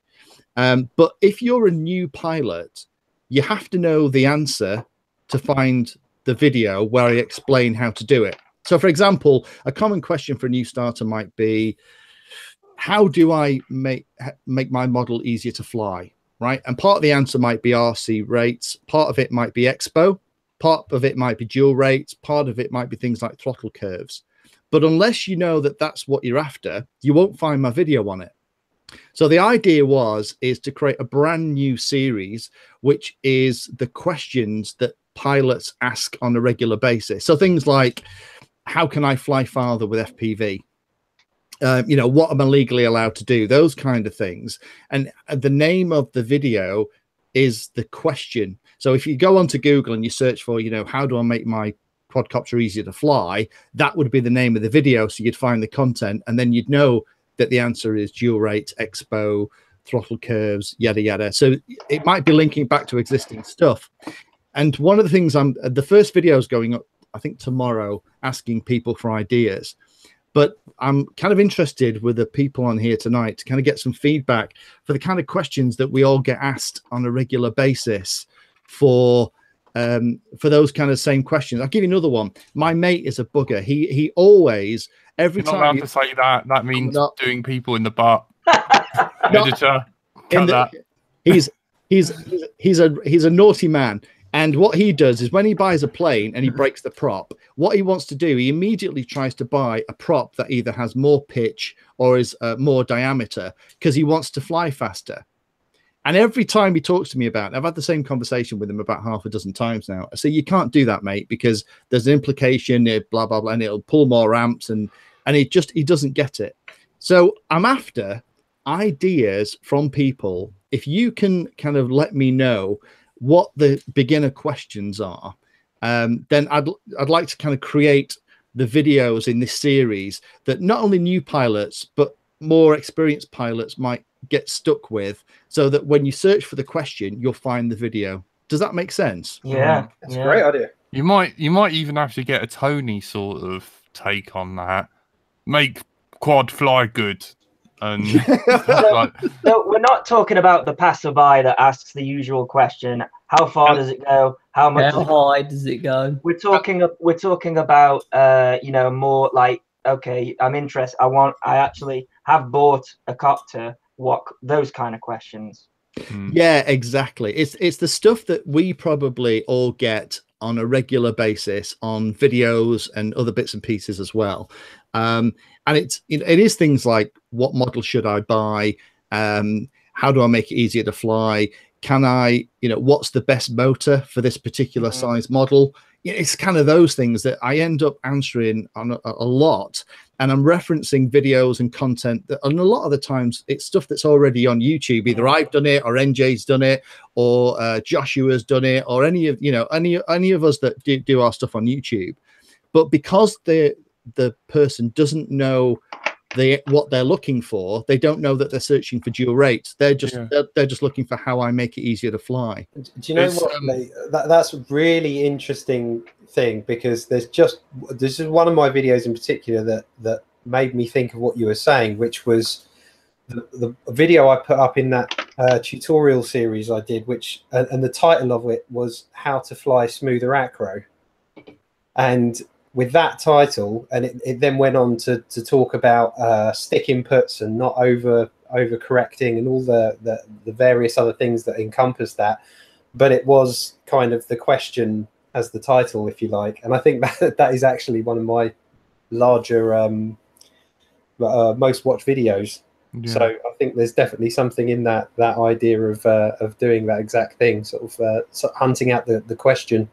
Speaker 4: But if you're a new pilot, you have to know the answer to find the video where I explain how to do it. So, for example, a common question for a new starter might be, how do I make my model easier to fly? Right. And part of the answer might be RC rates. Part of it might be expo. Part of it might be dual rates. Part of it might be things like throttle curves. But unless you know that that's what you're after, you won't find my video on it. So the idea is to create a brand new series, which is the questions that pilots ask on a regular basis. So things like, how can I fly farther with FPV? You know, what am I legally allowed to do? Those kind of things. And the name of the video is the question. So if you go onto Google and you search for, you know, how do I make my quadcopter easier to fly? That would be the name of the video. So you'd find the content, and then you'd know that the answer is dual rate, expo, throttle curves, yada, yada. So it might be linking back to existing stuff. And one of the things the first video is going up, I think tomorrow, asking people for ideas. But I'm kind of interested with the people on here tonight to kind of get some feedback for the kind of questions that we all get asked on a regular basis for those kind of same questions. I'll give you another one. My mate is a bugger. He always, every
Speaker 1: You're
Speaker 4: time.
Speaker 1: not allowed to say that. That means doing people in the butt. Editor, cut that.
Speaker 4: He's a naughty man. And what he does is when he buys a plane and he breaks the prop, what he wants to do, he immediately tries to buy a prop that either has more pitch or is more diameter, because he wants to fly faster. And every time he talks to me about it, I've had the same conversation with him about half a dozen times now. I say, you can't do that, mate, because there's an implication, blah, blah, blah, and it'll pull more amps, and he doesn't get it. So I'm after ideas from people. If you can kind of let me know what the beginner questions are, then I'd like to kind of create the videos in this series that not only new pilots but more experienced pilots might get stuck with, so that when you search for the question, you'll find the video. Does that make sense?
Speaker 2: Yeah,
Speaker 6: that's a great idea.
Speaker 1: You might even have to get a Tony sort of take on that. Make quad fly good. And
Speaker 2: so we're not talking about the passerby that asks the usual question: how far does it go? How much?
Speaker 3: How high does it go?
Speaker 2: We're talking about you know, more like, okay, I'm interested. I actually have bought a copter. What, those kind of questions?
Speaker 4: Yeah, exactly. It's the stuff that we probably all get on a regular basis on videos and other bits and pieces as well. And it is things like, what model should I buy? How do I make it easier to fly? Can I, what's the best motor for this particular size model? It's kind of those things that I end up answering on a lot. And I'm referencing videos and content that, and a lot of the times it's stuff that's already on YouTube. Either I've done it, or NJ's done it, or Joshua's done it, or any of us that do our stuff on YouTube. But because the person doesn't know what they're looking for, they don't know that they're searching for dual rates. They're just they're just looking for how I make it easier to fly.
Speaker 6: Do you know what? That's a really interesting thing, because this is one of my videos in particular that made me think of what you were saying, which was the video I put up in that tutorial series I did, which and the title of it was How to Fly Smoother Acro. And with that title, and it then went on to talk about stick inputs and not over correcting and all the various other things that encompass that. But it was kind of the question as the title, if you like. And I think that is actually one of my larger most watched videos. Yeah. So I think there's definitely something in that idea of doing that exact thing, sort of hunting out the question.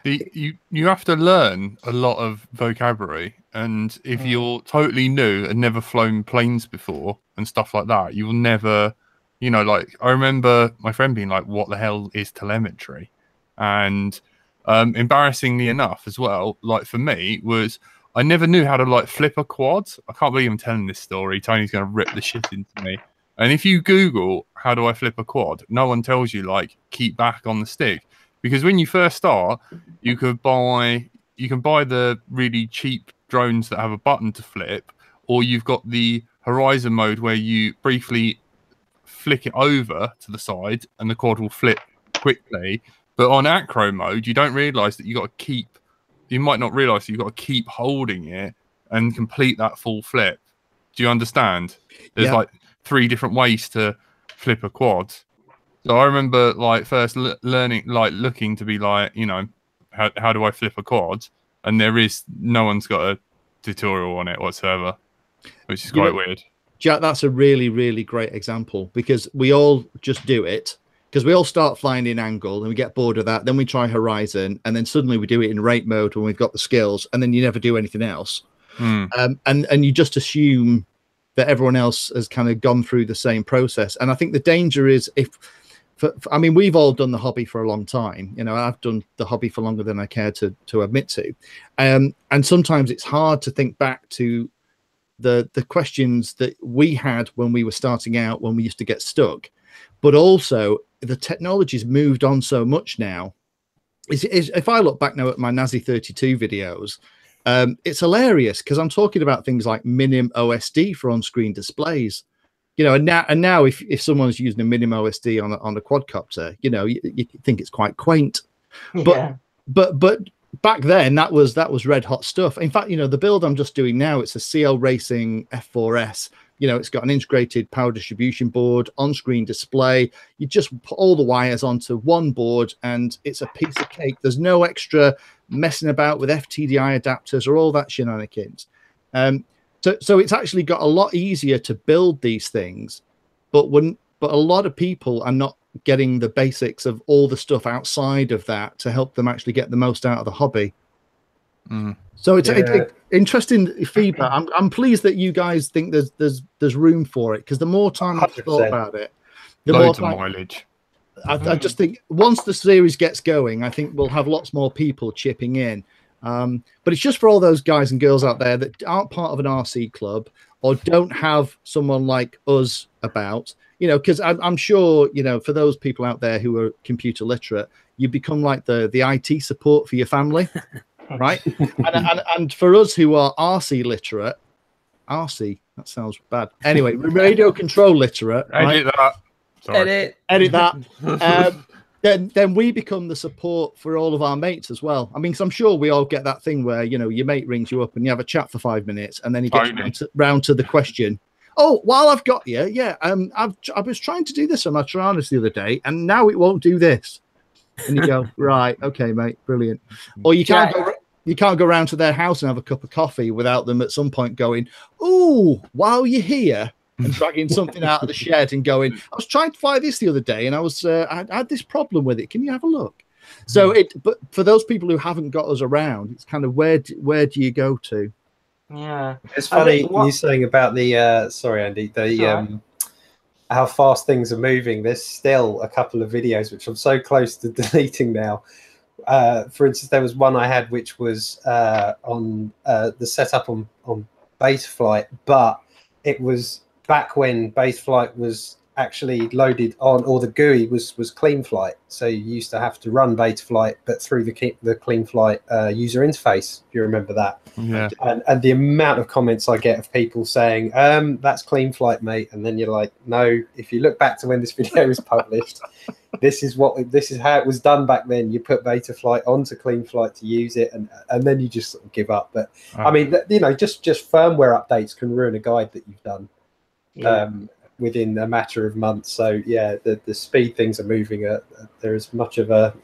Speaker 1: You have to learn a lot of vocabulary, and if you're totally new and never flown planes before and stuff like that, you will never, like, I remember my friend being like, what the hell is telemetry? And embarrassingly enough as well, like for me, was I never knew how to like flip a quad. I can't believe I'm telling this story. Tony's going to rip the shit into me. And if you Google how do I flip a quad, no one tells you like keep back on the stick. Because when you first start, you can buy the really cheap drones that have a button to flip, or you've got the horizon mode where you briefly flick it over to the side and the quad will flip quickly. But on acro mode, you don't realise that you might not realise that you've got to keep holding it and complete that full flip. Do you understand? There's like 3 different ways to flip a quad. So I remember like first learning, like looking to be like, how do I flip a quad? And no one's got a tutorial on it whatsoever, which is quite weird.
Speaker 4: Jack, that's a really, really great example, because we all just do it, because we all start flying in angle and we get bored of that. Then we try horizon, and then suddenly we do it in rate mode when we've got the skills, and then you never do anything else. And you just assume that everyone else has kind of gone through the same process. And I think the danger is I mean, we've all done the hobby for a long time. I've done the hobby for longer than I care to admit to. And sometimes it's hard to think back to the questions that we had when we were starting out, when we used to get stuck. But also, the technology's moved on so much now. If I look back now at my Nazi 32 videos, it's hilarious, because I'm talking about things like minim OSD for on-screen displays. And now if someone's using a minim OSD on a quadcopter, you think it's quite quaint. But back then that was red hot stuff. In fact, the build I'm just doing now, it's a CL Racing F4S. It's got an integrated power distribution board, on-screen display. You just put all the wires onto one board and it's a piece of cake. There's no extra messing about with FTDI adapters or all that shenanigans. So it's actually got a lot easier to build these things, but a lot of people are not getting the basics of all the stuff outside of that to help them actually get the most out of the hobby. So it's interesting feedback. I'm pleased that you guys think there's room for it, because the more time I've thought about it, the
Speaker 1: loads
Speaker 4: more
Speaker 1: of mileage.
Speaker 4: I just think once the series gets going, I think we'll have lots more people chipping in. But it's just for all those guys and girls out there that aren't part of an RC club or don't have someone like us about, because I'm sure, for those people out there who are computer literate, you become like the IT support for your family, right? and for us who are RC literate, RC, that sounds bad. Anyway, radio control literate. Right?
Speaker 1: Edit that. Sorry.
Speaker 4: Edit that. Then we become the support for all of our mates as well. I mean, 'cause I'm sure we all get that thing where, your mate rings you up and you have a chat for 5 minutes and then he gets round to the question. Oh, while I've got you, I was trying to do this on my Tyrannus the other day and now it won't do this. And you go, right, okay, mate, brilliant. Or you can't go round to their house and have a cup of coffee without them at some point going, oh, while you're here, and dragging something out of the shed and going, I was trying to fly this the other day and I had this problem with it. Can you have a look? So but for those people who haven't got us around, it's kind of where do you go to?
Speaker 2: Yeah,
Speaker 6: it's funny you saying about the sorry, Andy, the how fast things are moving. There's still a couple of videos which I'm so close to deleting now. For instance, there was one I had which was on the setup on Betaflight, but it was back when Betaflight was actually loaded on, or the GUI was CleanFlight. So you used to have to run Betaflight, but through the CleanFlight user interface, if you remember that.
Speaker 1: Yeah.
Speaker 6: And the amount of comments I get of people saying, that's CleanFlight, mate. And then you're like, no, if you look back to when this video was published, this is how it was done back then. You put Betaflight onto CleanFlight to use it, and then you just sort of give up. But I mean, just firmware updates can ruin a guide that you've done. Yeah. Within a matter of months. So yeah, the speed things are moving. There is much of it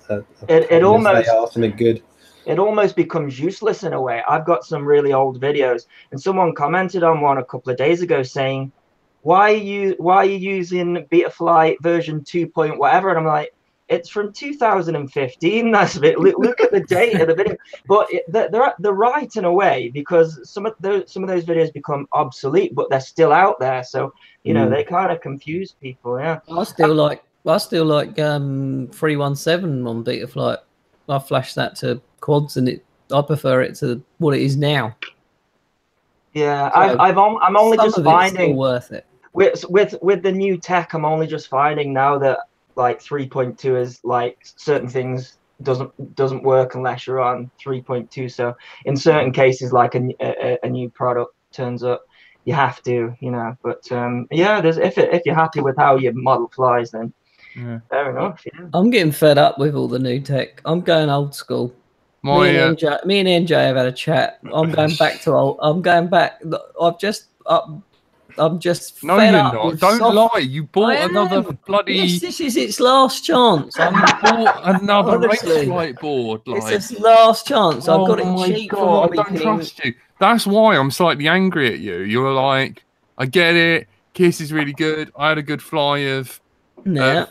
Speaker 6: almost are something good.
Speaker 2: It almost becomes useless in a way. I've got some really old videos, and someone commented on one a couple of days ago saying, why are you using Betaflight version 2 point whatever? And I'm like, it's from 2015. That's a bit. Look at the date of the video. But they're right in a way, because some of those videos become obsolete, but they're still out there. So they kind of confuse people. Yeah.
Speaker 3: I still like 317 on Betaflight. I flashed that to quads, and I prefer it to what it is now.
Speaker 2: Yeah, so I'm only just finding
Speaker 3: worth it.
Speaker 2: With the new tech. I'm only just finding now that like 3.2 is like certain things doesn't work unless you're on 3.2. So in certain cases, like a new product turns up, you have to, But yeah, if you're happy with how your model flies, then fair enough. Yeah.
Speaker 3: I'm getting fed up with all the new tech. I'm going old school. Me and NJ have had a chat. I'm going back to old. I'm going back. I'm just
Speaker 1: no,
Speaker 3: fed
Speaker 1: you're
Speaker 3: up
Speaker 1: not.
Speaker 3: with
Speaker 1: Don't lie. You bought another bloody.
Speaker 3: Yes, this is its last chance.
Speaker 1: You bought another Raceflight board.
Speaker 3: It's its last chance. I've got it cheap from
Speaker 1: I don't trust you. That's why I'm slightly angry at you. You're like, I get it. Kiss is really good. I had a good fly of size.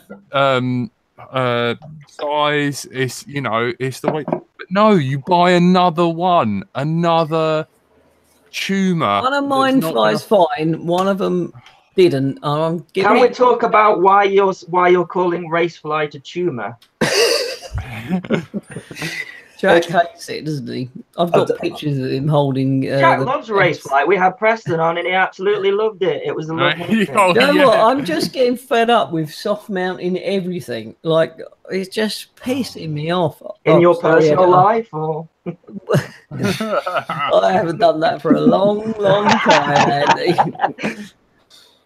Speaker 1: It's it's the way. But no, you buy another one, another tumor.
Speaker 3: One of mine flies fine. One of them didn't.
Speaker 2: Can we talk about why you're calling Racefly a tumor?
Speaker 3: Jack hates it, doesn't he? I've got pictures of him holding.
Speaker 2: Jack loves Racefly. We had Preston on, and he absolutely loved it. It was a lovely thing.
Speaker 3: You know what? I'm just getting fed up with soft mounting everything. Like, it's just pissing me off.
Speaker 2: In your personal life, or?
Speaker 3: I haven't done that for a long time, Andy.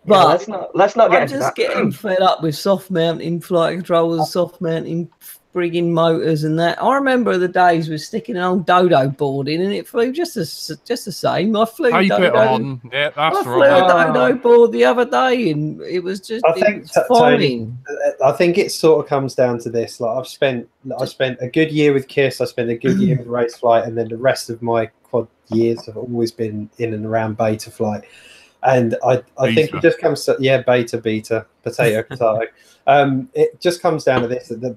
Speaker 3: But
Speaker 2: let's not get.
Speaker 3: I'm just getting fed up with soft mounting flight controllers, soft mounting frigging motors, and that. I remember the days with sticking an old Dodo board in, and it flew just the same. I flew
Speaker 1: Tape it on. Yeah, that's
Speaker 3: I flew a Dodo board the other day, and it was just. I think
Speaker 6: Tony, I think it sort of comes down to this. Like I spent a good year with KISS. I spent a good year with Raceflight, and then the rest of my quad years have always been in and around Betaflight. And I think it just comes to beta, potato. It just comes down to this, that the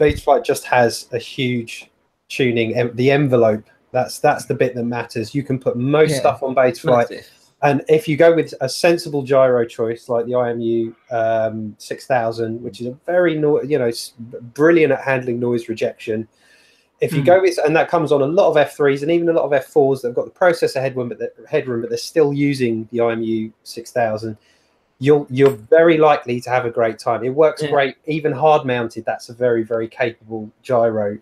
Speaker 6: Betaflight just has a huge tuning. The envelope, that's the bit that matters. You can put most stuff on Betaflight, and if you go with a sensible gyro choice like the IMU 6000, which is a very brilliant at handling noise rejection. If you go with, and that comes on a lot of F3s and even a lot of F4s that have got the processor headroom, but they're still using the IMU 6000, you're very likely to have a great time. It works great, even hard mounted. That's a very, very capable gyro.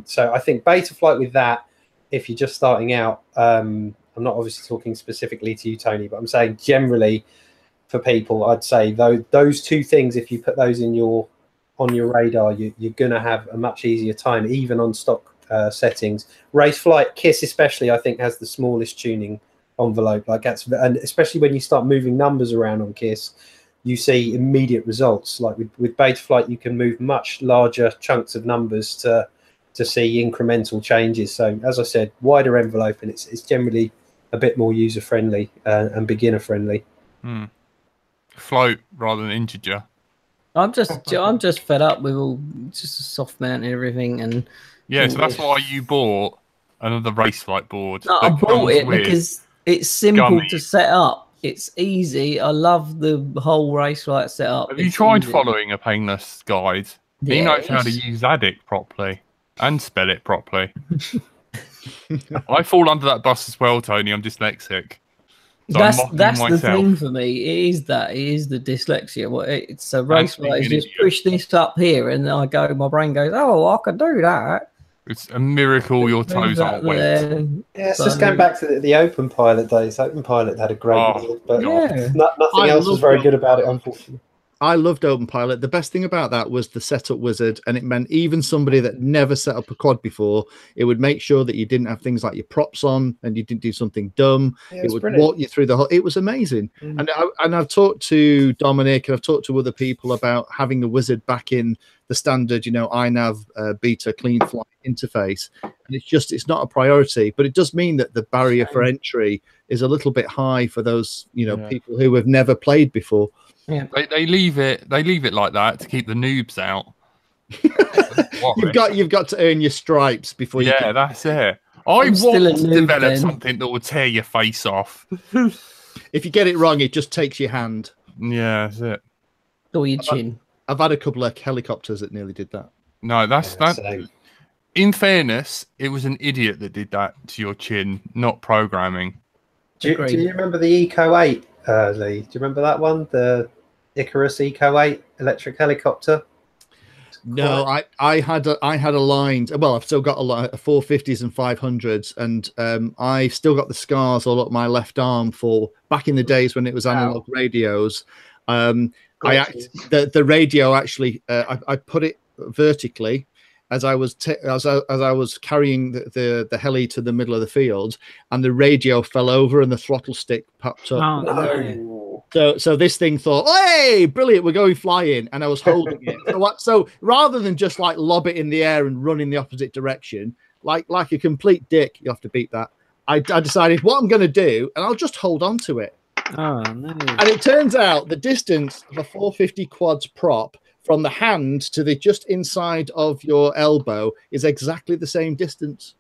Speaker 6: So I think Betaflight with that, if you're just starting out, I'm not obviously talking specifically to you, Tony, but I'm saying generally for people, I'd say those two things, if you put those on your radar, you're going to have a much easier time, even on stock settings. Raceflight, KISS especially, I think, has the smallest tuning envelope. And especially when you start moving numbers around on KISS, you see immediate results. Like with Betaflight, you can move much larger chunks of numbers to see incremental changes. So as I said, wider envelope, and it's generally a bit more user friendly and beginner friendly.
Speaker 1: float rather than injured you.
Speaker 3: I'm just fed up with all just soft mount and everything, and
Speaker 1: Yeah, so that's why you bought another race flight board.
Speaker 3: I
Speaker 1: that
Speaker 3: bought
Speaker 1: comes
Speaker 3: it
Speaker 1: with
Speaker 3: because it's simple
Speaker 1: gummies.
Speaker 3: to set up. It's easy. I love the whole race flight setup.
Speaker 1: Have you
Speaker 3: It's
Speaker 1: tried
Speaker 3: easy.
Speaker 1: following a Painless guide? He knows how to use addict properly and spell it properly. I fall under that bus as well, Tony. I'm dyslexic. So
Speaker 3: That's
Speaker 1: I'm mocking
Speaker 3: the
Speaker 1: myself.
Speaker 3: thing for me. It is the dyslexia. What it's a race
Speaker 1: being
Speaker 3: flight.
Speaker 1: an
Speaker 3: Just
Speaker 1: idiot.
Speaker 3: push this up here, and my brain goes, "Oh, I can do that."
Speaker 1: It's a miracle your toes aren't wet.
Speaker 6: Yeah, it's just going back to the Open Pilot days. Open Pilot had a great wizard, but
Speaker 3: Yeah.
Speaker 6: nothing else was very good about it, unfortunately.
Speaker 4: I loved Open Pilot. The best thing about that was the setup wizard, and it meant even somebody that never set up a quad before, it would make sure that you didn't have things like your props on and you didn't do something dumb.
Speaker 6: Yeah,
Speaker 4: it would
Speaker 6: brilliant.
Speaker 4: walk you through the whole. It was amazing. And I've talked to Dominic and I've talked to other people about having the wizard back in the standard, iNav beta clean flight interface. And it's not a priority, but it does mean that the barrier for entry is a little bit high for those, people who have never played before.
Speaker 3: Yeah.
Speaker 1: They leave it like that to keep the noobs out.
Speaker 4: You've got to earn your stripes before you can.
Speaker 1: That's it. I
Speaker 3: I'm
Speaker 1: want
Speaker 3: still a
Speaker 1: to
Speaker 3: noob
Speaker 1: develop
Speaker 3: then.
Speaker 1: something that will tear your face off.
Speaker 4: If you get it wrong, it just takes your hand.
Speaker 1: Yeah, that's it.
Speaker 3: Or your chin.
Speaker 4: I've had a couple of helicopters that nearly did that.
Speaker 1: No, that's that.
Speaker 6: Same.
Speaker 1: In fairness, it was an idiot that did that to your chin, not programming.
Speaker 6: Do you remember the Eco 8, Lee? Do you remember that one? The Icarus Eco 8 electric helicopter?
Speaker 4: No, I had aligned. Well, I've still got a 450s and 500s, and I still got the scars all up my left arm for back in the days when it was analog radios. The radio actually, I put it vertically as I was carrying the heli to the middle of the field, and the radio fell over and the throttle stick popped up.
Speaker 5: Oh, no.
Speaker 4: So this thing thought, "Hey, brilliant, we're going flying," and I was holding it. So rather than just like lob it in the air and run in the opposite direction, like a complete dick, you have to beat that. I decided what I'm going to do, and I'll just hold on to it.
Speaker 5: Oh, no.
Speaker 4: And it turns out the distance of a 450 quads prop from the hand to the just inside of your elbow is exactly the same distance.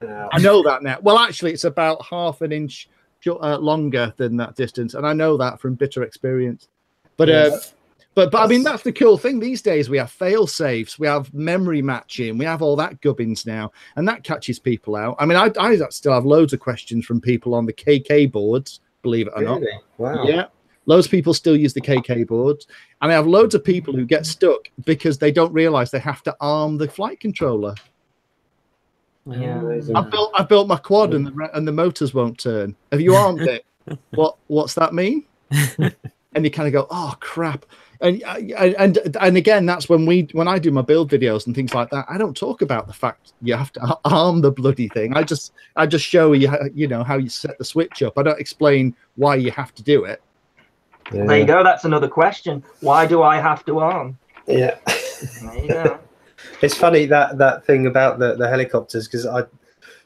Speaker 4: I know that now. Well, actually, it's about half an inch longer than that distance, and I know that from bitter experience. But I mean, that's the cool thing these days. We have fail safes, we have memory matching, we have all that gubbins now, and that catches people out. I mean, I still have loads of questions from people on the KK boards, believe it or not.
Speaker 6: Wow.
Speaker 4: Yeah, loads of people still use the KK boards, and I have loads of people who get stuck because they don't realize they have to arm the flight controller.
Speaker 2: Yeah.
Speaker 4: I've built my quad and the motors won't turn. Have you armed it? What's that mean? And you kind of go, oh crap. And again, that's when I do my build videos and things like that. I don't talk about the fact you have to arm the bloody thing. I just show you how you set the switch up. I don't explain why you have to do it.
Speaker 6: Yeah.
Speaker 2: There you go. That's another question. Why do I have to arm?
Speaker 6: Yeah.
Speaker 2: There you go.
Speaker 6: It's funny that thing about the helicopters, because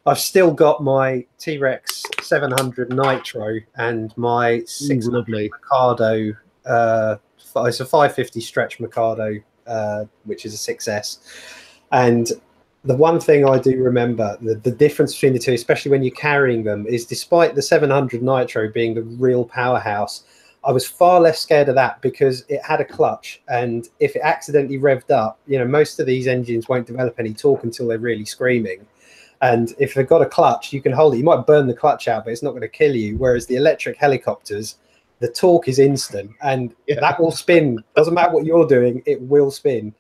Speaker 6: I've still got my T-Rex 700 Nitro and my 600 Mikado. It's a 550 stretch Mikado, which is a 6S. And the one thing I do remember, the difference between the two, especially when you're carrying them, is despite the 700 Nitro being the real powerhouse, I was far less scared of that because it had a clutch, and if it accidentally revved up, most of these engines won't develop any torque until they're really screaming. And if they've got a clutch, you can hold it. You might burn the clutch out, but it's not going to kill you. Whereas the electric helicopters, the torque is instant, and that will spin. Doesn't matter what you're doing, it will spin.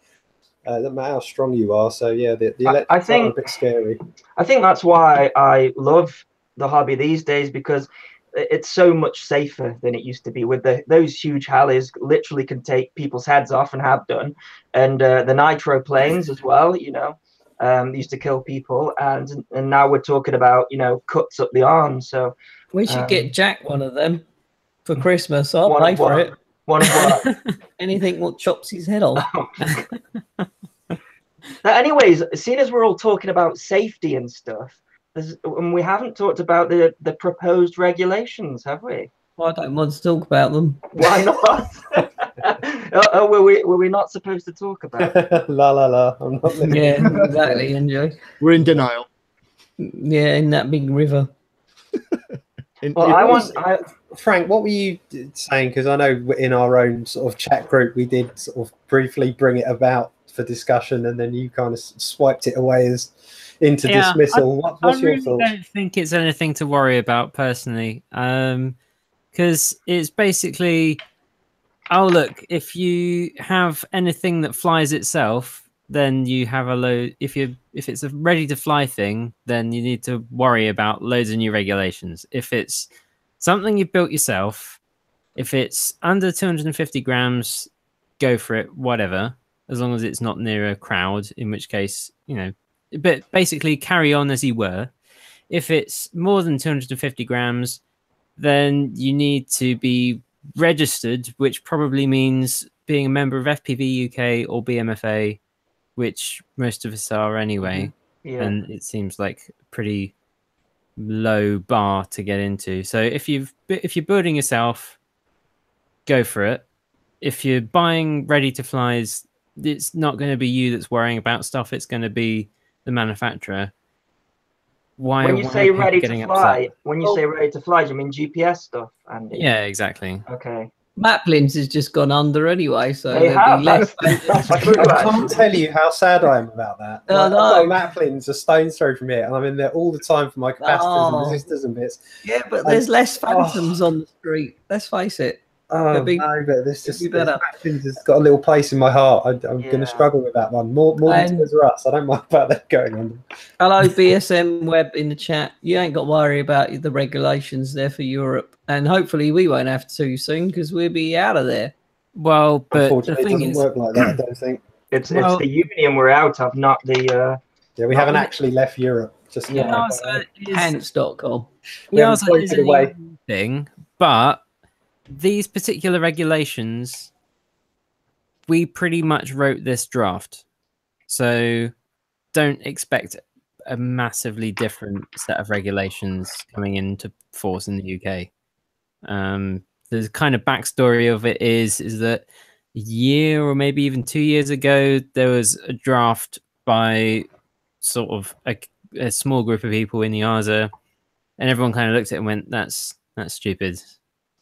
Speaker 6: Doesn't matter how strong you are. So yeah, the electric are a bit scary.
Speaker 2: I think that's why I love the hobby these days, because it's so much safer than it used to be. With those huge helis, literally can take people's heads off and have done, and the nitro planes as well. Used to kill people, and now we're talking about cuts up the arm. So
Speaker 3: we should get Jack one of them for Christmas. I'll pay for it.
Speaker 2: One of what?
Speaker 3: Anything that chops his head off.
Speaker 2: Now, anyways, seeing as we're all talking about safety and stuff, and we haven't talked about the proposed regulations, have we?
Speaker 3: I don't want to talk about them.
Speaker 2: Why not? Were we not supposed to talk about it?
Speaker 6: La la la. I'm not listening.
Speaker 3: Yeah, exactly, Enjoy.
Speaker 4: We're in denial.
Speaker 3: Yeah, in that big river.
Speaker 2: Well,
Speaker 6: Frank, what were you saying? Because I know in our own sort of chat group, we did sort of briefly bring it about for discussion, and then you kind of swiped it away as into dismissal. What's your thoughts?
Speaker 5: I don't think it's anything to worry about personally, because it's basically, oh look, if you have anything that flies itself, then you have a load. If it's a ready to fly thing, then you need to worry about loads of new regulations. If it's something you built yourself, if it's under 250 grams, go for it, whatever, as long as it's not near a crowd, in which case, but basically carry on as you were. If it's more than 250 grams, then you need to be registered, which probably means being a member of FPV UK or BMFA, which most of us are anyway.
Speaker 2: Yeah.
Speaker 5: And it seems like a pretty low bar to get into. So if you're building yourself, go for it. If you're buying ready to flies, it's not going to be you that's worrying about stuff. It's going to be the manufacturer.
Speaker 2: When you say ready to fly, do you mean GPS stuff, Andy?
Speaker 5: Yeah, exactly.
Speaker 2: Okay.
Speaker 3: Maplins has just gone under anyway, so
Speaker 2: they have.
Speaker 3: Less.
Speaker 6: I can't tell you how sad I am about that.
Speaker 3: No,
Speaker 6: I've got Maplins a stone's throw from here, and I'm in there all the time for my capacitors and resistors and bits.
Speaker 3: Yeah, but there's less phantoms on the street. Let's face it.
Speaker 6: Oh, no, but this Maplins has got a little place in my heart. I'm going to struggle with that one. More than Toys R Us. I don't mind about that going on.
Speaker 3: Hello, BSM Web in the chat. You ain't got to worry about the regulations there for Europe. And hopefully we won't have to soon because we'll be out of there.
Speaker 5: Well, but
Speaker 6: unfortunately,
Speaker 5: the thing
Speaker 6: it doesn't work like that, I don't think.
Speaker 2: It's the union we're out of, not the...
Speaker 6: Yeah, we haven't actually left Europe. Just
Speaker 3: Pants.com.
Speaker 5: Yeah, it's a thing, but these particular regulations, we pretty much wrote this draft. So don't expect a massively different set of regulations coming into force in the UK. The kind of backstory of it is that a year or maybe even 2 years ago, there was a draft by sort of a small group of people in the EASA, and everyone kind of looked at it and went, that's stupid.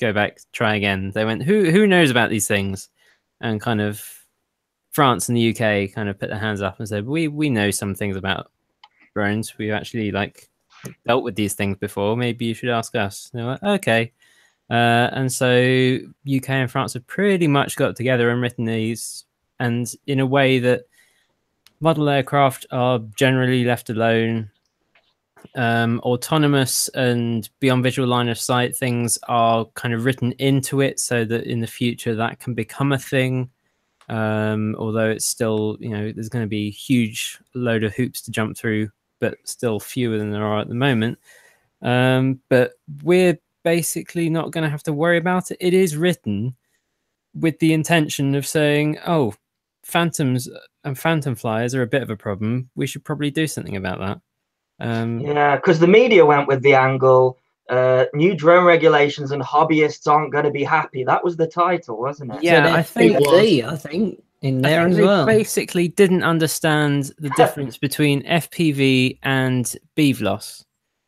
Speaker 5: Go back, try again. They went, who knows about these things? And kind of France and the UK kind of put their hands up and said, we know some things about drones. We've actually dealt with these things before. Maybe you should ask us. And they're like, okay. And so UK and France have pretty much got together and written these, and in a way that model aircraft are generally left alone. Autonomous and beyond visual line of sight things are kind of written into it so that in the future that can become a thing. Although it's still, there's going to be a huge load of hoops to jump through, but still fewer than there are at the moment. But we're basically not going to have to worry about it. It is written with the intention of saying, oh, phantoms and phantom flyers are a bit of a problem. We should probably do something about that.
Speaker 2: Yeah, because the media went with the angle, new drone regulations and hobbyists aren't going to be happy. That was the title, wasn't it?
Speaker 5: Yeah,
Speaker 3: I think in there as well.
Speaker 5: They basically didn't understand the difference between FPV and BVLOS.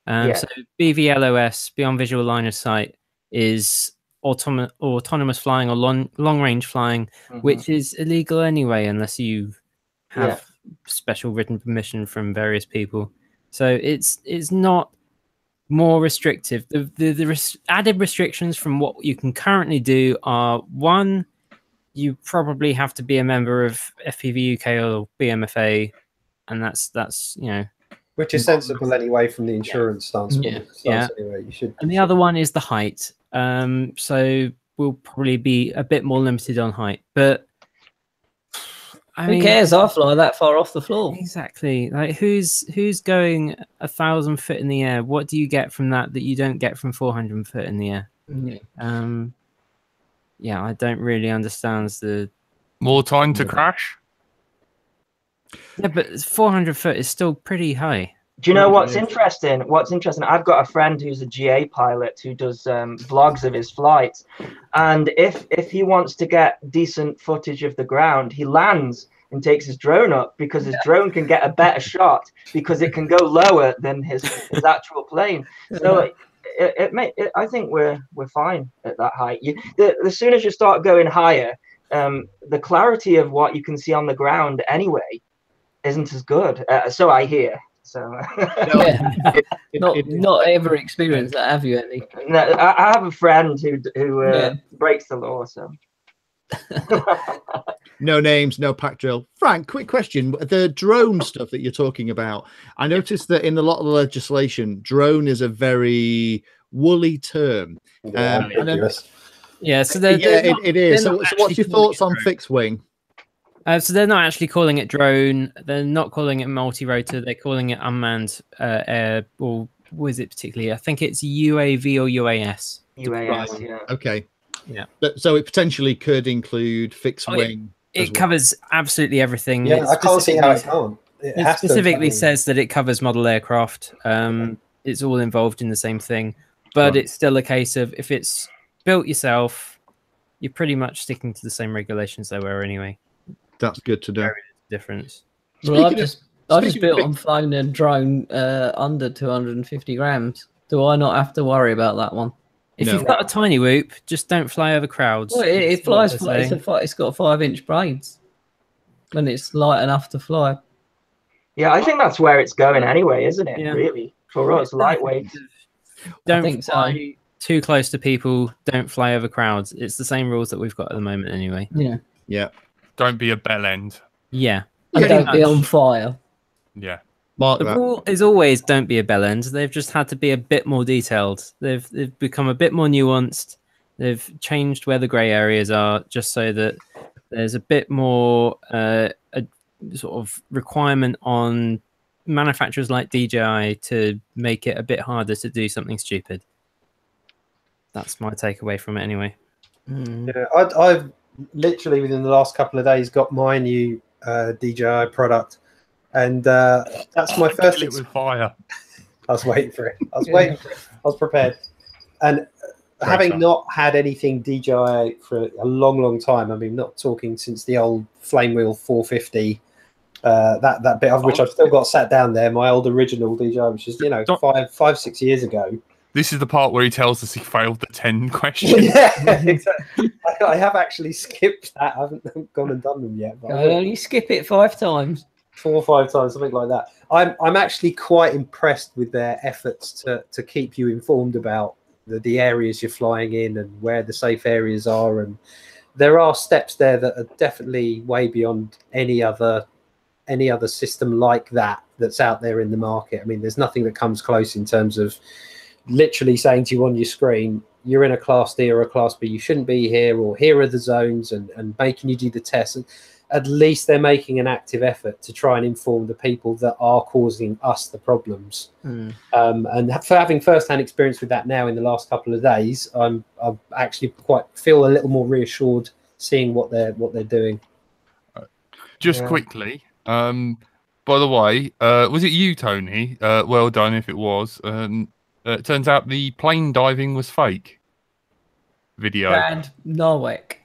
Speaker 5: So BVLOS, beyond visual line of sight, is autonomous flying or long range flying, which is illegal anyway unless you have special written permission from various people. So it's not more restrictive. The added restrictions from what you can currently do are, one, you probably have to be a member of FPV UK or BMFA, and that's
Speaker 6: which is sensible anyway from the insurance stance.
Speaker 5: Anyway, you should. And the other one is the height. So we'll probably be a bit more limited on height, but
Speaker 3: who cares? I fly that far off the floor.
Speaker 5: Exactly. Like who's going 1,000 foot in the air? What do you get from that you don't get from 400 foot in the air? I don't really understand the
Speaker 1: more time to crash.
Speaker 5: Yeah, but 400 foot is still pretty high.
Speaker 2: Do you know what's
Speaker 4: Yeah.
Speaker 2: interesting? What's interesting? I've got a friend who's a GA pilot who does vlogs of his flights, and if he wants to get decent footage of the ground, he lands and takes his drone up because his drone can get a better shot because it can go lower than his actual plane. So I think we're fine at that height. As soon as you start going higher, the clarity of what you can see on the ground anyway isn't as good. So I hear. So
Speaker 3: not ever experienced that, have you, Eddie?
Speaker 2: No, I have a friend who breaks the law. So
Speaker 4: no names, no pack drill. Frank, quick question: the drone stuff that you're talking about, I noticed that in a lot of the legislation, drone is a very woolly term.
Speaker 6: Yeah,
Speaker 5: so
Speaker 4: it is. So what's your thoughts on fixed wing?
Speaker 5: So they're not actually calling it drone. They're not calling it multi-rotor. They're calling it unmanned air. Or was it particularly? I think it's UAV or UAS.
Speaker 2: UAS, yeah.
Speaker 4: Okay.
Speaker 5: Yeah.
Speaker 4: So it potentially could include fixed wing.
Speaker 5: It covers absolutely everything.
Speaker 6: Yeah, I can't see how it can't.
Speaker 5: It specifically says that it covers model aircraft. It's all involved in the same thing, but it's still a case of if it's built yourself, you're pretty much sticking to the same regulations they were anyway.
Speaker 4: That's good to know.
Speaker 5: Difference.
Speaker 3: Well, I just built and flown a drone under 250 grams. Do I not have to worry about that one?
Speaker 5: If you've got a tiny whoop, just don't fly over crowds.
Speaker 3: Well, it flies. It's got 5-inch blades when it's light enough to fly.
Speaker 2: Yeah, I think that's where it's going anyway, isn't it?
Speaker 5: Yeah.
Speaker 2: Really, for us, lightweight.
Speaker 5: Don't fly too close to people. Don't fly over crowds. It's the same rules that we've got at the moment anyway.
Speaker 4: Yeah.
Speaker 1: Don't be a bell end.
Speaker 5: Yeah.
Speaker 3: And don't be on fire.
Speaker 1: Yeah.
Speaker 5: The rule is always don't be a bell end. They've just had to be a bit more detailed. They've become a bit more nuanced. They've changed where the grey areas are just so that there's a bit more a sort of requirement on manufacturers like DJI to make it a bit harder to do something stupid. That's my takeaway from it anyway.
Speaker 6: Yeah, I've literally within the last couple of days got my new DJI product, and that's my first.
Speaker 1: It with fire.
Speaker 6: I was waiting for it. I was prepared, and having not had anything DJI for a long time. I mean, not talking since the old Flame Wheel 450. That bit of which I've still got sat down there. My old original DJI, which is 5-6 years ago.
Speaker 1: This is the part where he tells us he failed the 10 questions.
Speaker 6: Yeah, exactly. I have actually skipped that. I haven't gone and done them yet. But
Speaker 3: I only skip it 5 times.
Speaker 6: 4 or 5 times, something like that. I'm actually quite impressed with their efforts to keep you informed about the areas you're flying in and where the safe areas are. And there are steps there that are definitely way beyond any other system like that that's out there in the market. I mean, there's nothing that comes close in terms of literally saying to you on your screen, you're in a class D or a class B, you shouldn't be here, or here are the zones, and making you do the tests. And at least they're making an active effort to try and inform the people that are causing us the problems. And for having first-hand experience with that now in the last couple of days, I've actually feel a little more reassured seeing what they're doing.
Speaker 1: Just quickly, by the way, was it you, Tony? Well done if it was. It turns out the plane diving was fake. Video.
Speaker 3: Brad Nowak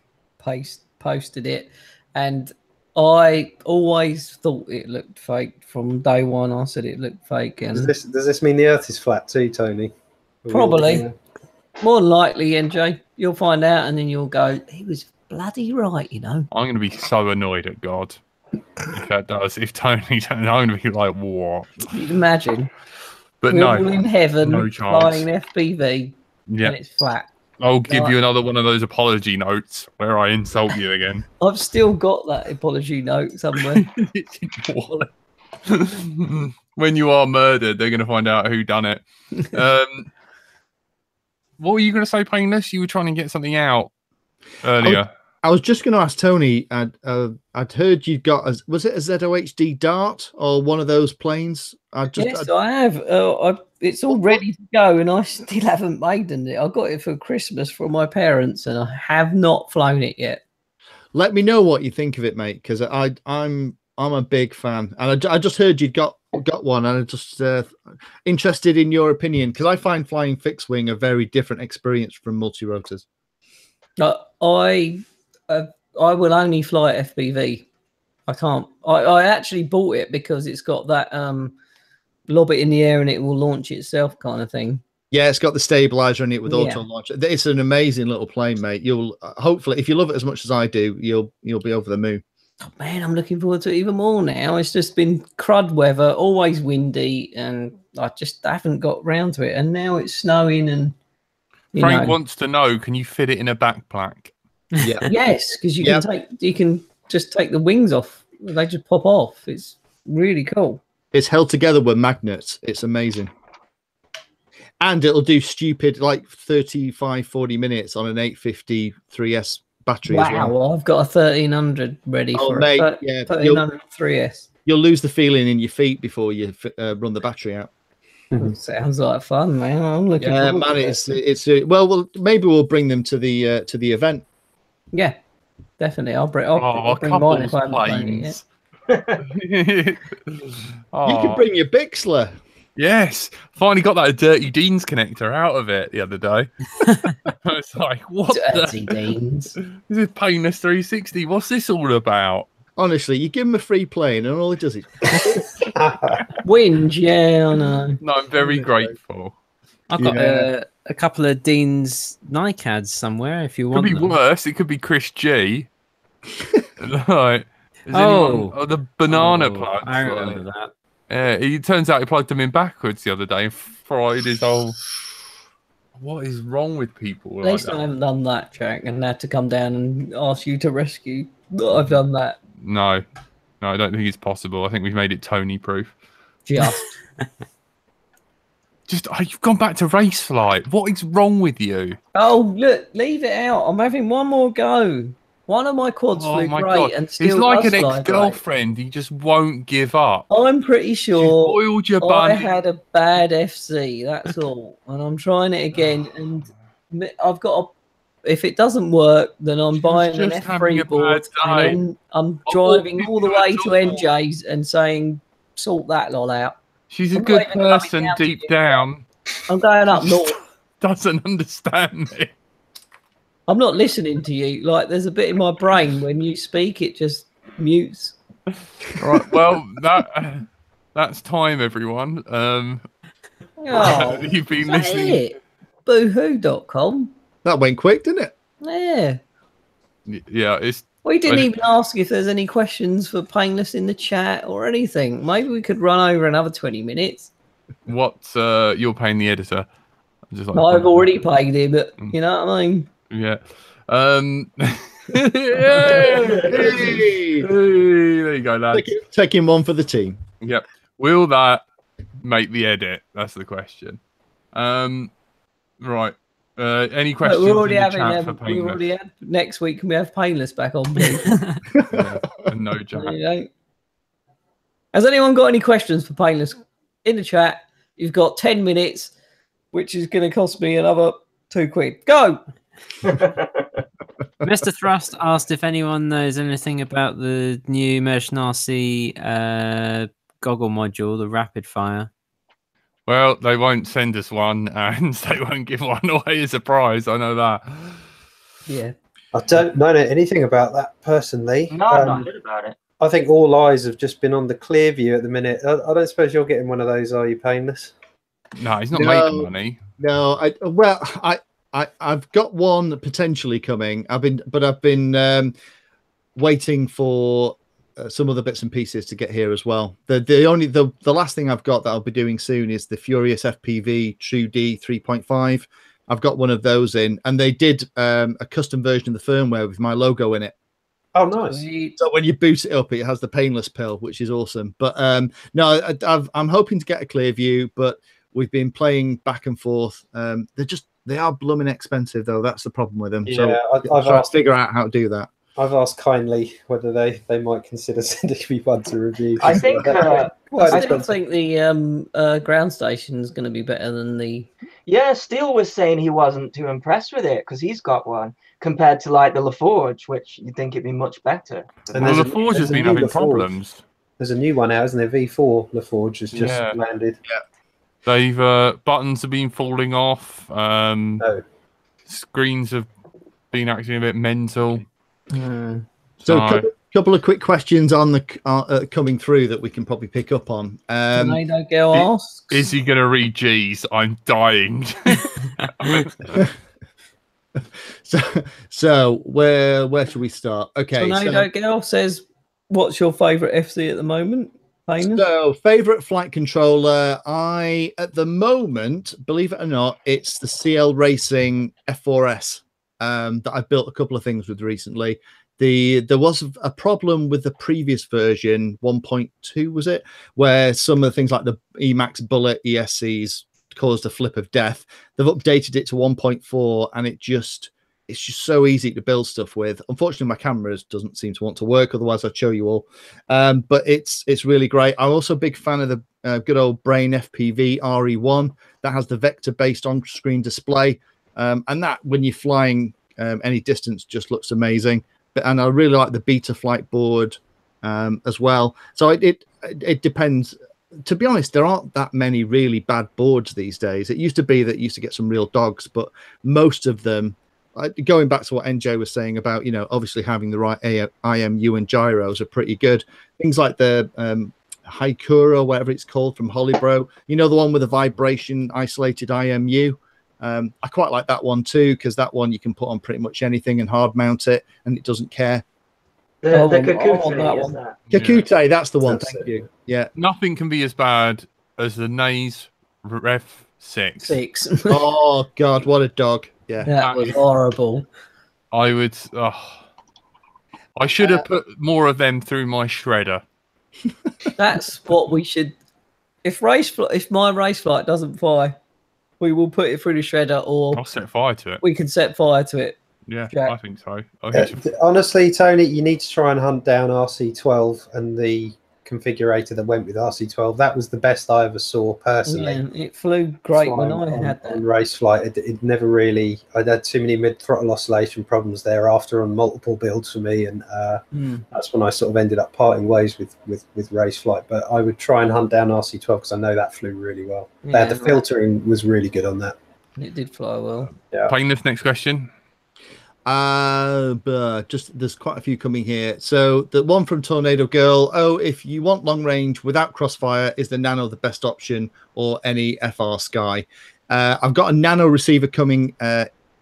Speaker 3: posted it, and I always thought it looked fake from day one. I said it looked fake. And
Speaker 6: does this mean the Earth is flat too, Tony?
Speaker 3: Probably. More than likely, NJ. You'll find out, and then you'll go, he was bloody right, you know.
Speaker 1: I'm going to be so annoyed at God if that does. If Tony, I'm going to be like, what?
Speaker 3: You'd imagine.
Speaker 1: But
Speaker 3: we're
Speaker 1: no,
Speaker 3: all in heaven,
Speaker 1: no chance.
Speaker 3: flying an FPV, and it's flat.
Speaker 1: I'll give you another one of those apology notes where I insult you again.
Speaker 3: I've still got that apology note somewhere.
Speaker 1: When you are murdered, they're going to find out who done it. What were you going to say, Painless? You were trying to get something out earlier.
Speaker 4: I was just going to ask Tony. I'd heard you got was it a ZOHD Dart or one of those planes?
Speaker 3: Yes, I have. It's all ready to go, and I still haven't made it. I got it for Christmas from my parents, and I have not flown it yet.
Speaker 4: Let me know what you think of it, mate, because I'm I'm a big fan, and I just heard you'd got one, and I'm just interested in your opinion, because I find flying fixed wing a very different experience from multi-rotors.
Speaker 3: I will only fly FPV. I can't. I actually bought it because it's got that lob it in the air and it will launch itself kind of thing.
Speaker 4: Yeah, it's got the stabilizer in it with auto launch. It's an amazing little plane, mate. You'll hopefully, if you love it as much as I do, you'll be over the moon.
Speaker 3: Oh, man, I'm looking forward to it even more now. It's just been crud weather, always windy, and I just haven't got round to it. And now it's snowing, and
Speaker 1: Frank wants to know: can you fit it in a backpack?
Speaker 4: Yeah.
Speaker 3: Yes, because you can just take the wings off. They just pop off. It's really cool.
Speaker 4: It's held together with magnets. It's amazing. And it'll do stupid like 35, 40 minutes on an 850 3S battery as well.
Speaker 3: Wow, I've got a 1300 ready for
Speaker 4: mate,
Speaker 3: a 1300 3S.
Speaker 4: You'll lose the feeling in your feet before you run the battery out.
Speaker 3: Sounds like fun, man. I'm looking forward
Speaker 4: man,
Speaker 3: to
Speaker 4: it's well, maybe we'll bring them to the event.
Speaker 3: Yeah, definitely. I'll bring mine if I'm playing it.
Speaker 4: You can bring your Bixler.
Speaker 1: Yes, finally got that Dirty Deans connector out of it the other day. I was like, what
Speaker 3: Dirty Deans?
Speaker 1: This is Painless360. What's this all about?
Speaker 4: Honestly, you give him a free plane and all he does is
Speaker 3: whinge. Yeah, I know.
Speaker 1: No, I'm very grateful.
Speaker 5: I've got a couple of Dean's NICADs somewhere if you want.
Speaker 1: Could be
Speaker 5: them.
Speaker 1: worse. It could be Chris G. Right. The banana plugs.
Speaker 5: I remember that.
Speaker 1: Yeah, it turns out he plugged them in backwards the other day and fried his whole. What is wrong with people?
Speaker 3: At least I haven't done that, Jack, and had to come down and ask you to rescue. I've done that.
Speaker 1: No, I don't think it's possible. I think we've made it Tony proof.
Speaker 3: Just.
Speaker 1: You've gone back to race flight. What is wrong with you?
Speaker 3: Oh, look, leave it out. I'm having one more go. One of my quads flew great and still
Speaker 1: it's like an
Speaker 3: fly
Speaker 1: ex-girlfriend. He just won't give up.
Speaker 3: I'm pretty sure
Speaker 1: boiled your
Speaker 3: I
Speaker 1: bunny.
Speaker 3: had a bad FC, that's all. And I'm trying it again. And I've got if it doesn't work, then I'm buying an F3 board. And I'm driving all the way to NJ's and saying, sort that lot out.
Speaker 1: She's a good person deep down.
Speaker 3: I'm going up north.
Speaker 1: Doesn't understand me.
Speaker 3: I'm not listening to you. Like, there's a bit in my brain when you speak, it just mutes.
Speaker 1: Right. Well, that's time, everyone. You've been listening.
Speaker 3: It? Boohoo.com.
Speaker 4: That went quick, didn't it?
Speaker 3: Yeah.
Speaker 1: Yeah.
Speaker 3: We didn't even ask if there's any questions for Painless in the chat or anything. Maybe we could run over another 20 minutes.
Speaker 1: You're paying the editor.
Speaker 3: I've already paid him, but you know what I mean?
Speaker 1: Yeah. Hey, there you go, lads.
Speaker 4: Taking one for the team.
Speaker 1: Yep. Will that make the edit? That's the question. Right. Any questions?
Speaker 3: We're already had next week. Can we have Painless back on, please?
Speaker 1: No joke.
Speaker 3: Has anyone got any questions for Painless in the chat? You've got 10 minutes, which is going to cost me another £2. Go.
Speaker 5: Mr. Thrust asked if anyone knows anything about the new Immersion RC goggle module, the rapid fire.
Speaker 1: Well, they won't send us one, and they won't give one away as a prize. I know that.
Speaker 3: Yeah.
Speaker 6: I don't know anything about that personally.
Speaker 2: No, I've not heard about it.
Speaker 6: I think all eyes have just been on the Clearview at the minute. I don't suppose you're getting one of those, are you, Painless?
Speaker 1: No, he's not making money.
Speaker 4: No, I've got one potentially coming. I've been waiting for some other bits and pieces to get here as well. The last thing I've got that I'll be doing soon is the Furious FPV True D 3.5. I've got one of those in, and they did a custom version of the firmware with my logo in it.
Speaker 6: Oh, nice!
Speaker 4: So when you boot it up, it has the Painless pill, which is awesome. But no, I'm hoping to get a Clearview, but we've been playing back and forth. They are blooming expensive, though. That's the problem with them.
Speaker 6: Yeah,
Speaker 4: so I've tried to figure out how to do that.
Speaker 6: I've asked kindly whether they might consider sending me one to review.
Speaker 2: I think
Speaker 3: I still think the ground station is going to be better than the
Speaker 2: Yeah, Steele was saying he wasn't too impressed with it because he's got one compared to like the LaForge, which you'd think it'd be much better.
Speaker 6: And
Speaker 1: Well,
Speaker 6: there's
Speaker 1: LaForge has been having problems.
Speaker 6: There's a new one out, isn't there? V4 LaForge has just landed.
Speaker 4: Yeah.
Speaker 1: They've buttons have been falling off. Screens have been acting a bit mental.
Speaker 4: So a couple of quick questions on the coming through that we can probably pick up on.
Speaker 3: Tornado Girl asks,
Speaker 1: is he going to read G's? I'm dying.
Speaker 4: So where should we start? Okay,
Speaker 3: Tornado Girl says, "What's your favourite FC at the moment?" Painless?
Speaker 4: So favorite flight controller, at the moment, believe it or not, it's the CL Racing F4S that I've built a couple of things with recently. There was a problem with the previous version, 1.2 was it, where some of the things like the Emax Bullet ESCs caused a flip of death. They've updated it to 1.4 and it's just so easy to build stuff with. Unfortunately, my cameras doesn't seem to want to work, otherwise I'd show you all. But it's really great. I'm also a big fan of the good old Brain FPV RE1 that has the vector-based on-screen display. And that, when you're flying any distance, just looks amazing. And I really like the Beta Flight board as well. So it depends. To be honest, there aren't that many really bad boards these days. It used to be that you used to get some real dogs, but most of them, going back to what NJ was saying about, obviously having the right IMU and gyros are pretty good. Things like the Haikura, whatever it's called, from Holybro, the one with the vibration isolated IMU. I quite like that one too, because that one you can put on pretty much anything and hard mount it, and it doesn't care.
Speaker 2: The Kakute,
Speaker 4: Kakute, that's the one. Thank you. Yeah.
Speaker 1: Nothing can be as bad as the Naze Ref 6.
Speaker 4: Oh God, what a dog! Yeah,
Speaker 3: that was horrible.
Speaker 1: I would. I should have put more of them through my shredder.
Speaker 3: That's what we should. If my race flight doesn't fly, we will put it through the shredder, or
Speaker 1: I'll set fire to it.
Speaker 3: We can set fire to it.
Speaker 1: Yeah,
Speaker 3: Jack.
Speaker 1: I think so.
Speaker 6: Honestly, Tony, you need to try and hunt down RC12 and the configurator that went with RC12. That was the best I ever saw personally.
Speaker 3: Yeah, it flew great when I had that.
Speaker 6: On race flight, it never really. I'd had too many mid-throttle oscillation problems thereafter on multiple builds for me, and that's when I sort of ended up parting ways with race flight. But I would try and hunt down RC12 because I know that flew really well.
Speaker 3: Yeah,
Speaker 6: the filtering was really good on that.
Speaker 3: It did fly well.
Speaker 6: Yeah.
Speaker 1: Painless, next question.
Speaker 4: Just there's quite a few coming here. So the one from Tornado Girl, if you want long range without crossfire, is the Nano the best option, or any FR Sky? I've got a Nano receiver coming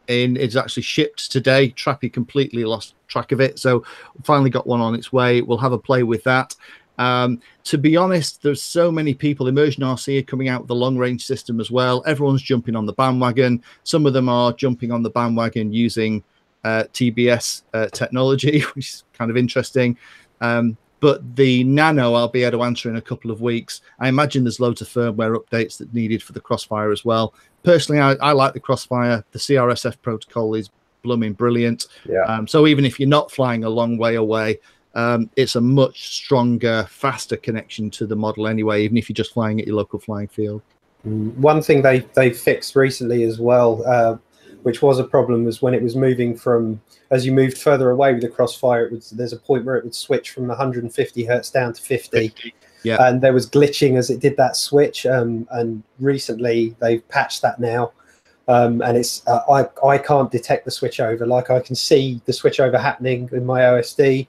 Speaker 4: in. It's actually shipped today. Trappy completely lost track of it, so finally got one on its way. We'll have a play with that. To be honest, there's so many people. Immersion RC are coming out with the long range system as well. Everyone's jumping on the bandwagon. Some of them are jumping on the bandwagon using TBS technology, which is kind of interesting. But the Nano, I'll be able to answer in a couple of weeks. I imagine there's loads of firmware updates that needed for the Crossfire as well. Personally, I like the Crossfire. The CRSF protocol is blooming brilliant.
Speaker 6: Yeah.
Speaker 4: So even if you're not flying a long way away, it's a much stronger, faster connection to the model anyway, even if you're just flying at your local flying field.
Speaker 6: One thing they fixed recently as well, which was a problem, was when it was moving from, as you moved further away with the Crossfire, there's a point where it would switch from 150 hertz down to 50.
Speaker 4: Yeah.
Speaker 6: And there was glitching as it did that switch. And recently they've patched that now. And it's I can't detect the switchover. Like, I can see the switchover happening in my OSD.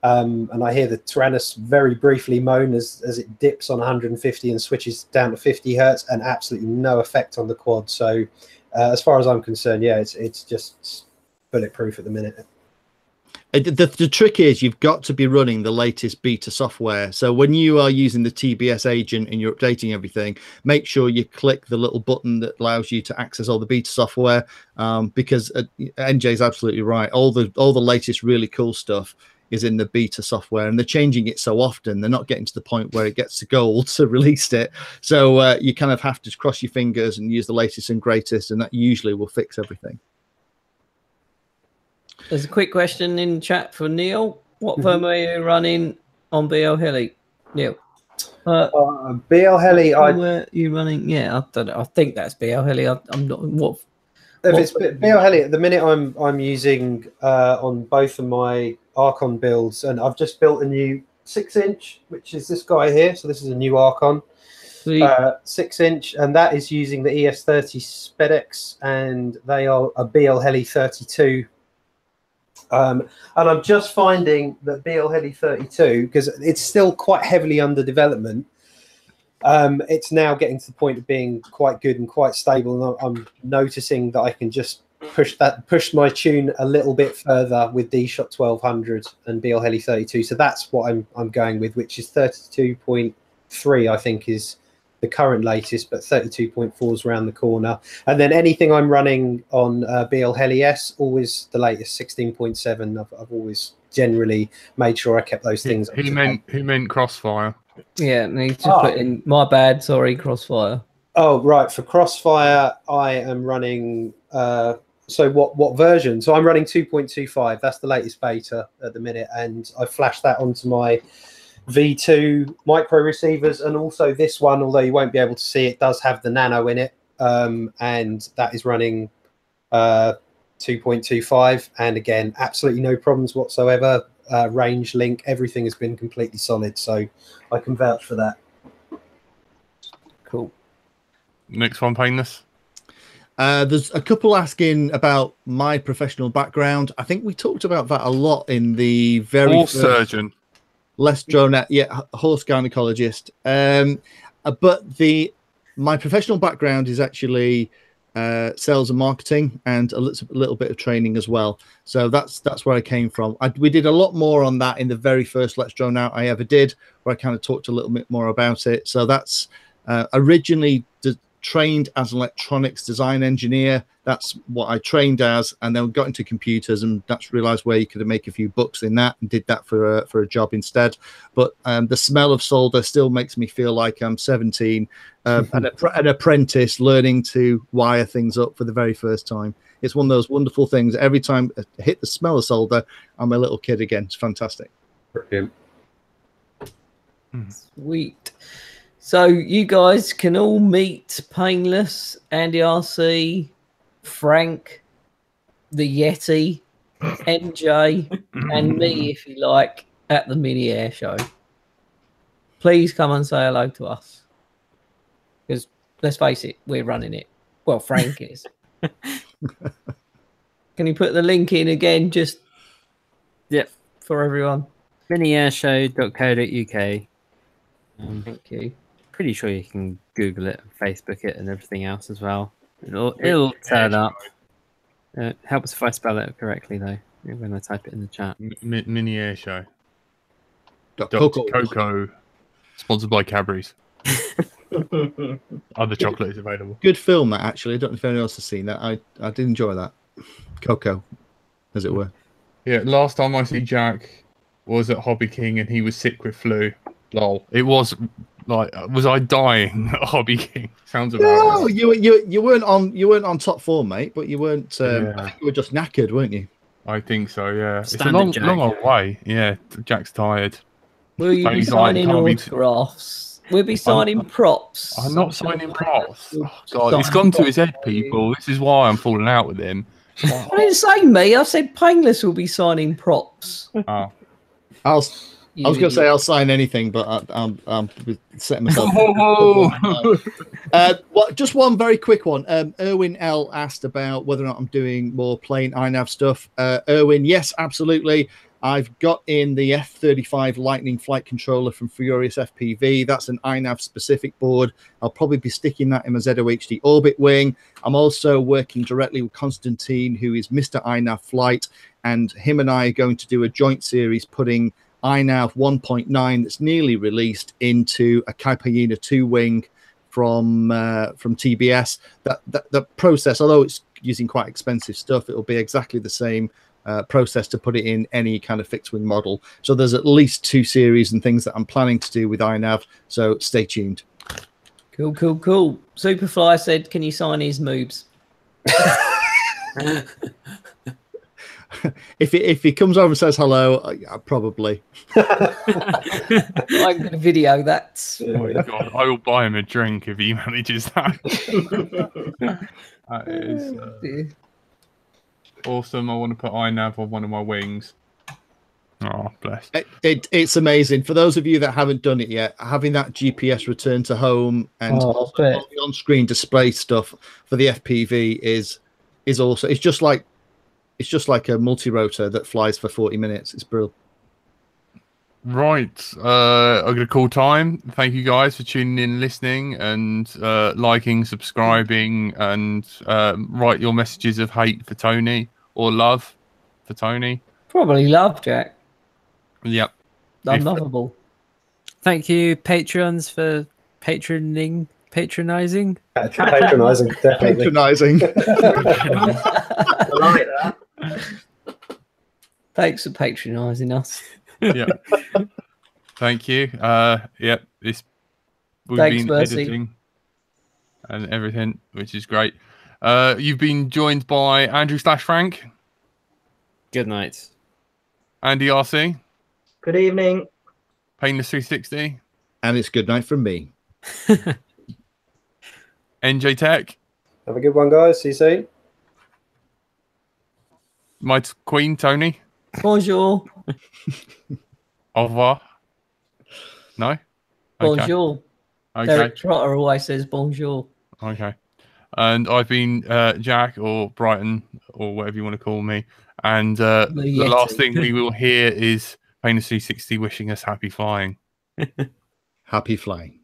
Speaker 6: And I hear the Tyrannus very briefly moan as it dips on 150 and switches down to 50 hertz, and absolutely no effect on the quad. So as far as I'm concerned, yeah, it's just bulletproof at the minute.
Speaker 4: The trick is you've got to be running the latest beta software. So when you are using the TBS agent and you're updating everything, make sure you click the little button that allows you to access all the beta software, because NJ is absolutely right. All the latest really cool stuff is in the beta software, and they're changing it so often, they're not getting to the point where it gets to gold to release it. So you kind of have to cross your fingers and use the latest and greatest, and that usually will fix everything.
Speaker 3: There's a quick question in chat for Neil. What firmware are you running on BL Heli, Neil?
Speaker 6: BL Heli,
Speaker 3: where you running? Yeah, I don't know. I think that's BL Heli. I'm not. What?
Speaker 6: If it's BL Heli, at the minute I'm using on both of my Archon builds, and I've just built a new 6-inch, which is this guy here. So this is a new Archon, 6-inch, and that is using the ES30 Spedex, and they are a BL Heli 32. And I'm just finding that BL Heli 32, because it's still quite heavily under development, it's now getting to the point of being quite good and quite stable, and I'm noticing that I can just push my tune a little bit further with D-Shot 1200 and BL Heli 32. So that's what I'm going with, which is 32.3, I think, is the current latest, but 32.4 is around the corner. And then anything I'm running on BL Heli S, always the latest 16.7. I've always generally made sure I kept those things.
Speaker 1: He meant Crossfire.
Speaker 3: Yeah, need to put in. My bad. Sorry, Crossfire.
Speaker 6: Oh right, for Crossfire I am running. So what version? So I'm running 2.25. That's the latest beta at the minute, and I flashed that onto my V2 micro receivers, and also this one, although you won't be able to see it, does have the nano in it, and that is running 2.25, and again, absolutely no problems whatsoever. Range, link, everything has been completely solid, so I can vouch for that.
Speaker 3: Cool.
Speaker 1: Next one, Painless.
Speaker 4: There's a couple asking about my professional background. I think we talked about that a lot in the very
Speaker 1: Horse surgeon.
Speaker 4: Less drawn out, yeah, horse gynecologist. But my professional background is actually sales and marketing, and a little bit of training as well. So that's where I came from. We did a lot more on that in the very first Let's Drone Out I ever did, where I kind of talked a little bit more about it. So that's originally trained as an electronics design engineer. That's what I trained as, and then got into computers, and that's realized where you could make a few bucks in that, and did that for a job instead. But the smell of solder still makes me feel like I'm 17, an apprentice learning to wire things up for the very first time. It's one of those wonderful things. Every time I hit the smell of solder, I'm a little kid again. It's fantastic.
Speaker 6: Brilliant.
Speaker 3: Sweet. So you guys can all meet Painless, Andy RC, Frank, the Yeti, MJ, and me, if you like, at the MiniAirshow. Please come and say hello to us. Because let's face it, we're running it. Well, Frank is. Can you put the link in again, just for everyone?
Speaker 5: MiniAirshow.co.uk.
Speaker 3: Thank you.
Speaker 5: Pretty sure you can Google it, Facebook it, and everything else as well. It'll turn up. Helps if I spell it correctly though when I type it in the chat.
Speaker 1: MiniAirshow.
Speaker 4: Cocoa.
Speaker 1: Sponsored by Cadbury's. Other chocolate is available.
Speaker 4: Good film, that, actually. I don't know if anyone else has seen that. I did enjoy that. Cocoa, as it were.
Speaker 1: Yeah, last time I see Jack was at Hobby King, and he was sick with flu. Lol. It was like, was I dying at Hobby King? Sounds about
Speaker 4: no,
Speaker 1: right.
Speaker 4: you weren't on top form, mate. But you weren't. I think you were just knackered, weren't you?
Speaker 1: I think so. Yeah,
Speaker 5: Standard
Speaker 1: it's a long old way. Yeah, Jack's tired.
Speaker 3: Will you be signing autographs? We'll be signing props.
Speaker 1: I'm not signing props. Oh, God, it's gone to his head, people. This is why I'm falling out with him.
Speaker 3: I didn't say me. I said Painless will be signing props.
Speaker 1: Oh.
Speaker 4: I was going to say I'll sign anything, but I'm setting myself. Just one very quick one. Erwin L asked about whether or not I'm doing more plain iNav stuff. Erwin, yes, absolutely. I've got in the F-35 Lightning flight controller from Furious FPV. That's an iNav specific board. I'll probably be sticking that in my ZOHD orbit wing. I'm also working directly with Constantine, who is Mr. iNav Flight, and him and I are going to do a joint series putting iNav 1.9 that's nearly released into a Kaipa 2 wing from TBS. That process, although it's using quite expensive stuff, it'll be exactly the same process to put it in any kind of fixed wing model. So there's at least 2 series and things that I'm planning to do with iNav. So stay tuned.
Speaker 3: Cool. Superfly said, "Can you sign his moves?"
Speaker 4: if he comes over and says hello, probably.
Speaker 3: I'm going to video that.
Speaker 1: Oh my God, I will buy him a drink if he manages that. That is awesome. I want to put iNav on one of my wings. Oh, bless.
Speaker 4: It's amazing. For those of you that haven't done it yet, having that GPS return to home and all the on-screen display stuff for the FPV is also. It's just like a multi-rotor that flies for 40 minutes. It's brilliant. Right.
Speaker 1: I'm going to call time. Thank you guys for tuning in, listening, and liking, subscribing, and write your messages of hate for Tony or love for Tony.
Speaker 3: Probably love, Jack.
Speaker 1: Yep.
Speaker 3: Unlovable.
Speaker 5: Thank you, Patreons, for patronizing.
Speaker 6: Patronizing, definitely.
Speaker 4: Patronizing.
Speaker 2: I like that.
Speaker 3: Thanks for patronizing us.
Speaker 1: Yeah. Thank you. Yep. We've
Speaker 3: Thanks,
Speaker 1: been
Speaker 3: Mercy.
Speaker 1: editing and everything, which is great. You've been joined by Andrew / Frank.
Speaker 5: Good night.
Speaker 1: Andy RC.
Speaker 2: Good evening.
Speaker 1: Painless360.
Speaker 4: And it's good night from me.
Speaker 1: NJ Tech.
Speaker 6: Have a good one, guys. See you soon.
Speaker 1: My queen, Tony.
Speaker 3: Bonjour.
Speaker 1: Au revoir. No? Okay.
Speaker 3: Bonjour.
Speaker 1: Okay.
Speaker 3: Derek Trotter always says bonjour.
Speaker 1: Okay. And I've been Jack or Brighton or whatever you want to call me. And the last thing we will hear is Painless360 wishing us happy flying.
Speaker 4: Happy flying.